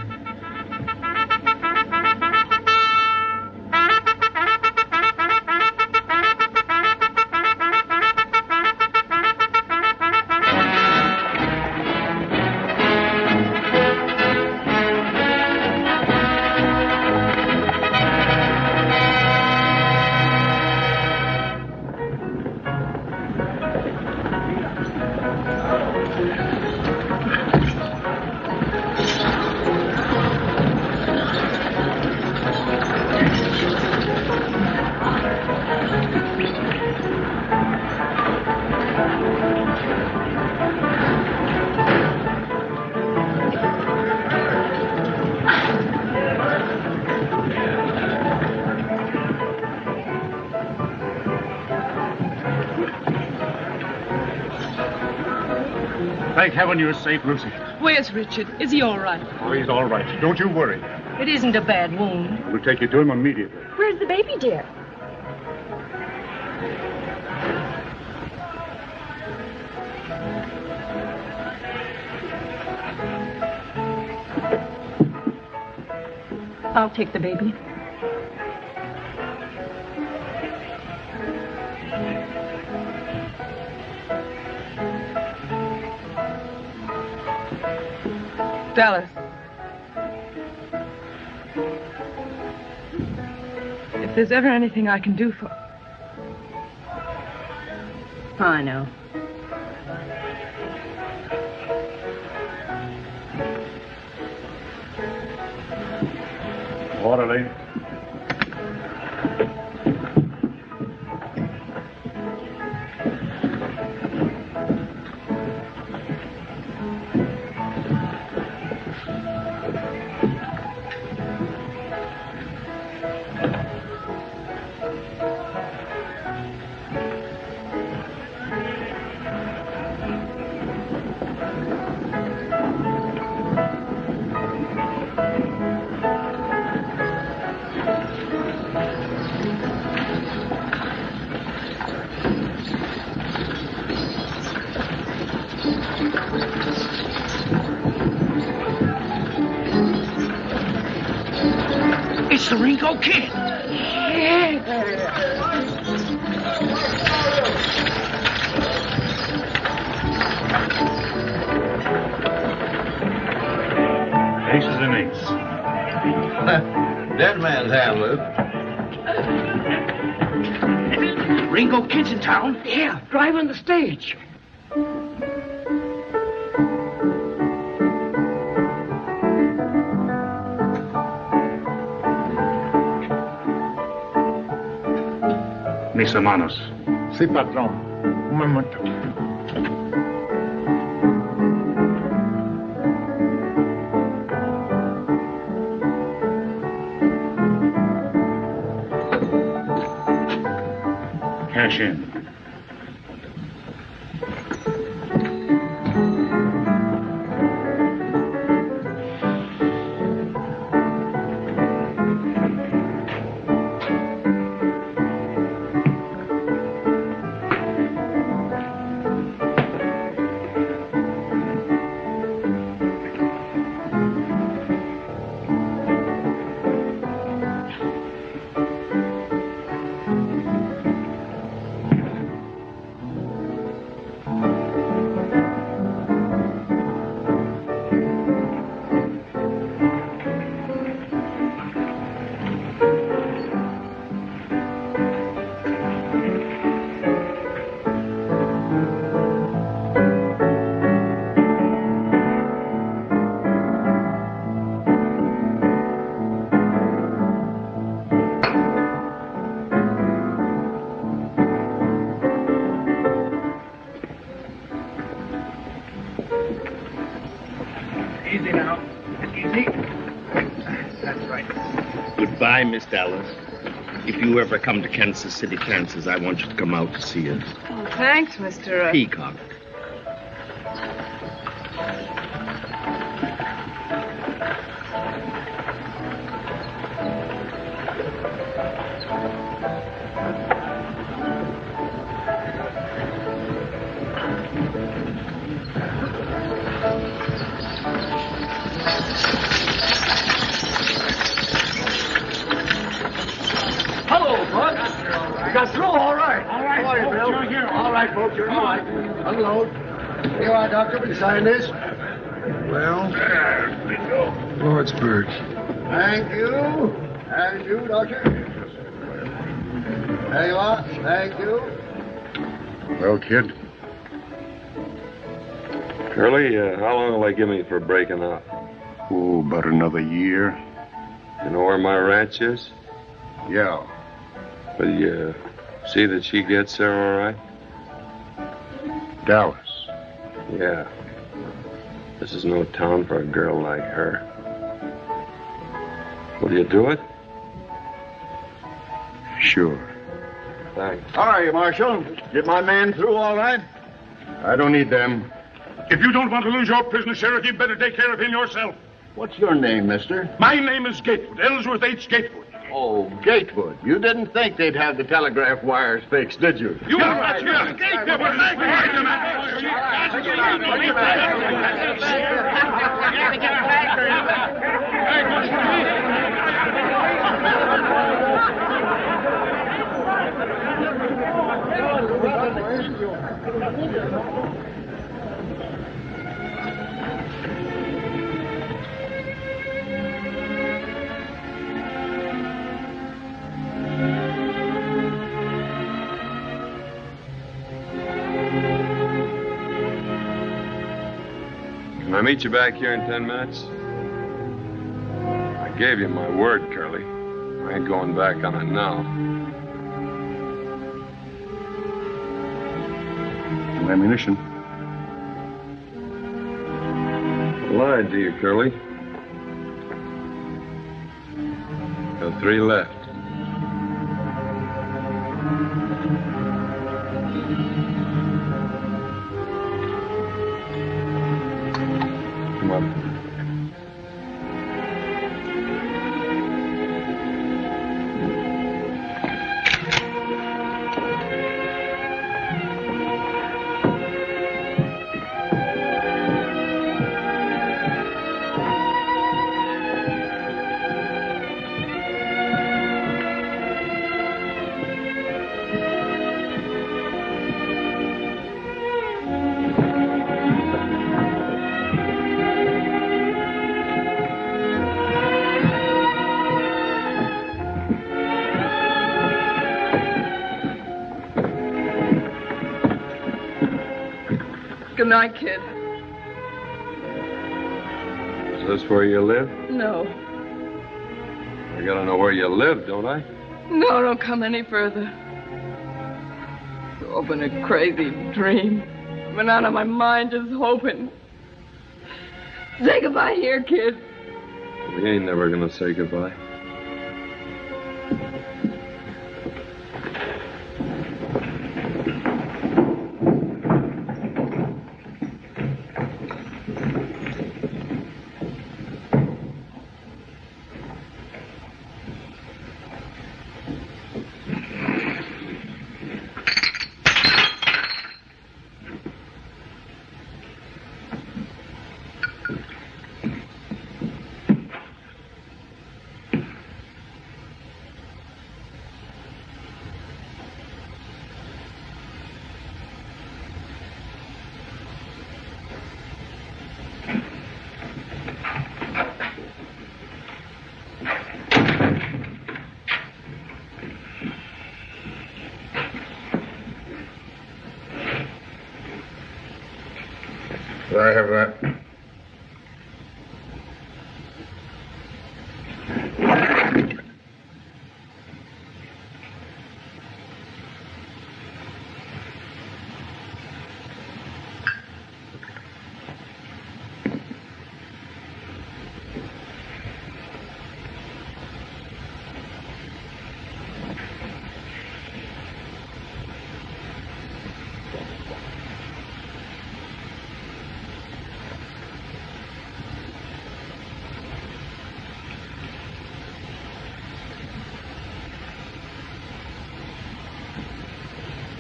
Thank heaven you're safe, Lucy. Where's Richard? Is he all right? Oh, he's all right. Don't you worry. It isn't a bad wound. We'll take you to him immediately. Where's the baby, dear? I'll take the baby. Dallas. If there's ever anything I can do for... Oh, I know. Orderly. It's the Ringo Kid. Ace is an ace. Dead man's hand, Luke. Ringo Kid's in town? Yeah, driving the stage. Mis hermanos. Sí, patrón. Un momento. Cash in. Easy now. Easy. That's right. Goodbye, Miss Dallas. If you ever come to Kansas City, Kansas, I want you to come out to see us. Oh, thanks, Mr. Peacock. right, folks. You're all right. Unload. Here you are, Doctor. Will you sign this? Well, Lordsburg. Thank you. And you, Doctor. There you are. Thank you. Well, kid. Curly, how long will they give me for breaking up? Oh, about another year. You know where my ranch is? Yeah. Will you see that she gets there all right? Dallas. Yeah. This is no town for a girl like her. Will you do it? Sure. Thanks. How are you, Marshal? Get my man through all right? I don't need them. If you don't want to lose your prisoner, Sheriff, you'd better take care of him yourself. What's your name, mister? My name is Gatewood, Ellsworth H. Gatewood. Oh, Gatewood. You didn't think they'd have the telegraph wires fixed, did you? You are right, Gatewood. Can I meet you back here in 10 minutes? I gave you my word, Curly. I ain't going back on it now. No ammunition. I lied to you, Curly. Got 3 left. Come on. Good night, kid. Is this where you live? No. I gotta know where you live, don't I? No, don't come any further. It's all been a crazy dream. I've been out of my mind just hoping. Say goodbye here, kid. We ain't never gonna say goodbye. I have that.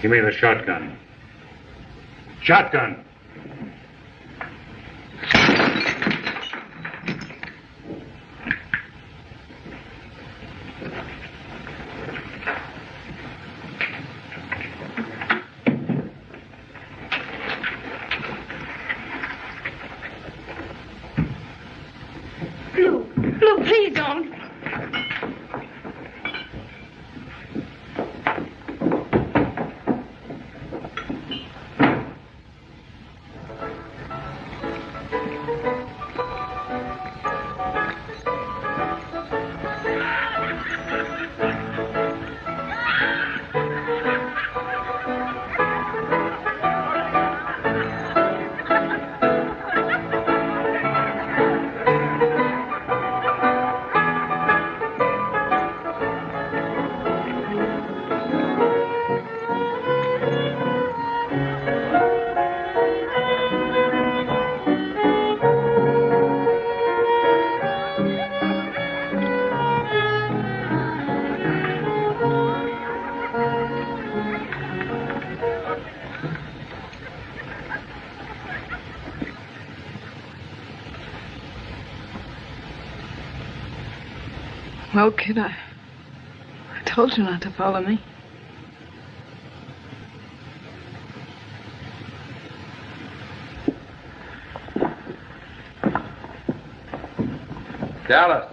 Give me the shotgun. Shotgun! Well, kid, I told you not to follow me. Dallas.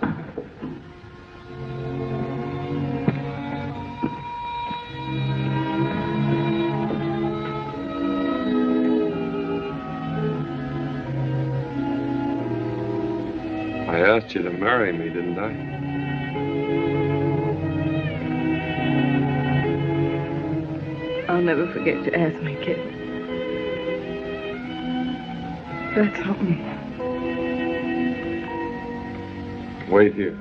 I asked you to marry me, didn't I? I'll never forget you asked me, kid. That's something. Wait here.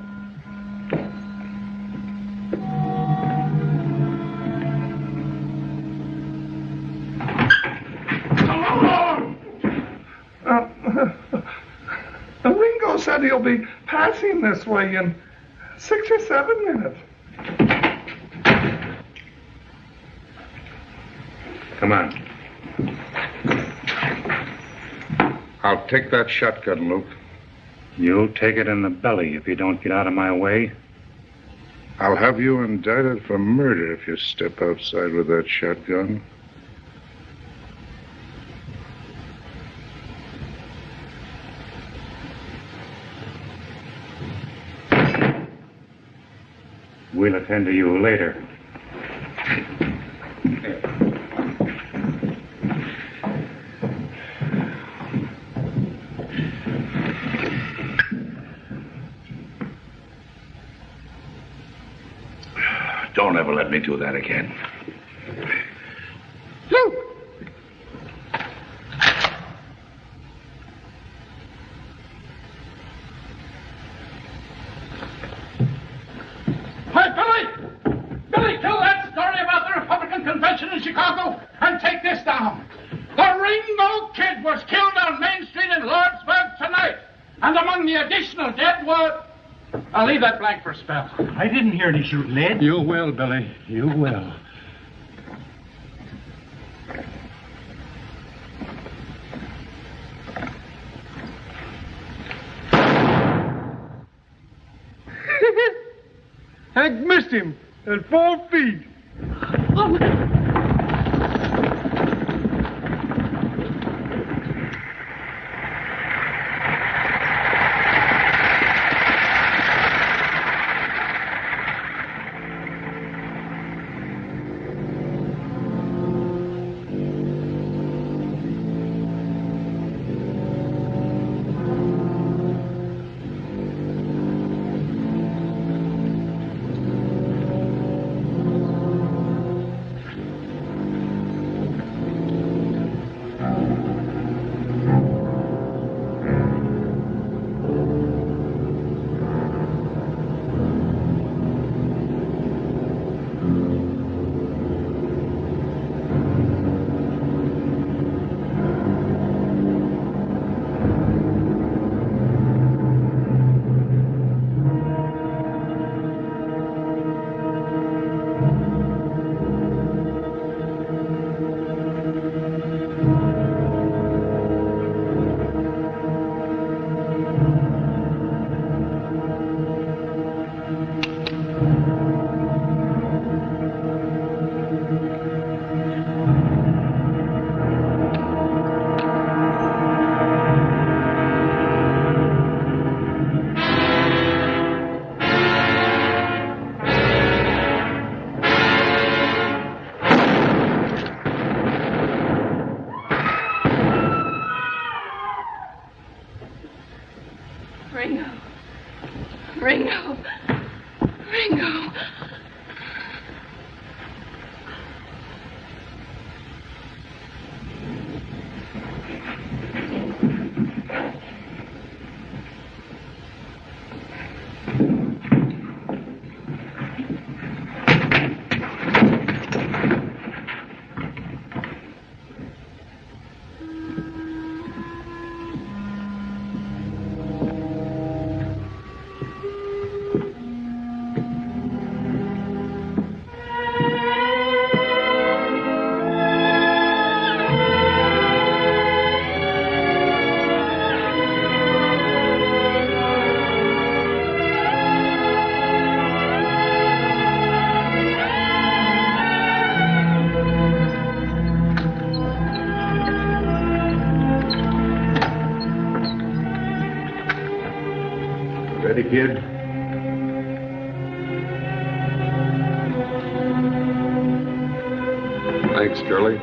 Ringo said he'll be passing this way in 6 or 7 minutes. Come on. I'll take that shotgun, Luke. You'll take it in the belly if you don't get out of my way. I'll have you indicted for murder if you step outside with that shotgun. We'll attend to you later. Don't ever let me do that again. Luke! Hey, Billy! Billy, kill that story about the Republican convention in Chicago and take this down. The Ringo Kid was killed on Main Street in Lordsburg tonight. And among the additional dead were... I'll leave that blank for a spell. I didn't hear any shooting, Ned. You will, Billy. You will. Hank missed him at 4 feet. Ringo. Steady, kid. Thanks, Curly.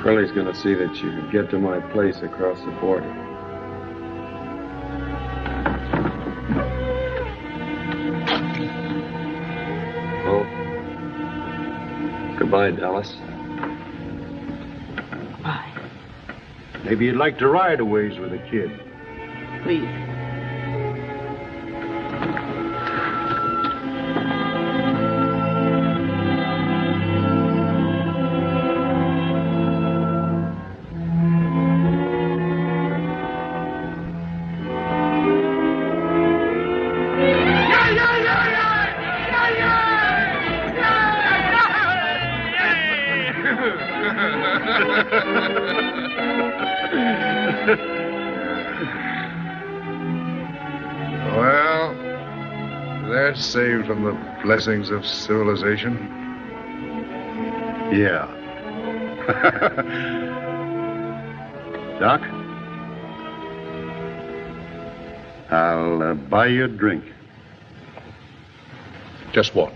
Curly's gonna see that you get to my place across the border. Well, goodbye, Dallas. Bye. Maybe you'd like to ride a ways with the kid. Please. Well, they're saved from the blessings of civilization. Yeah. Doc? I'll buy you a drink. Just what?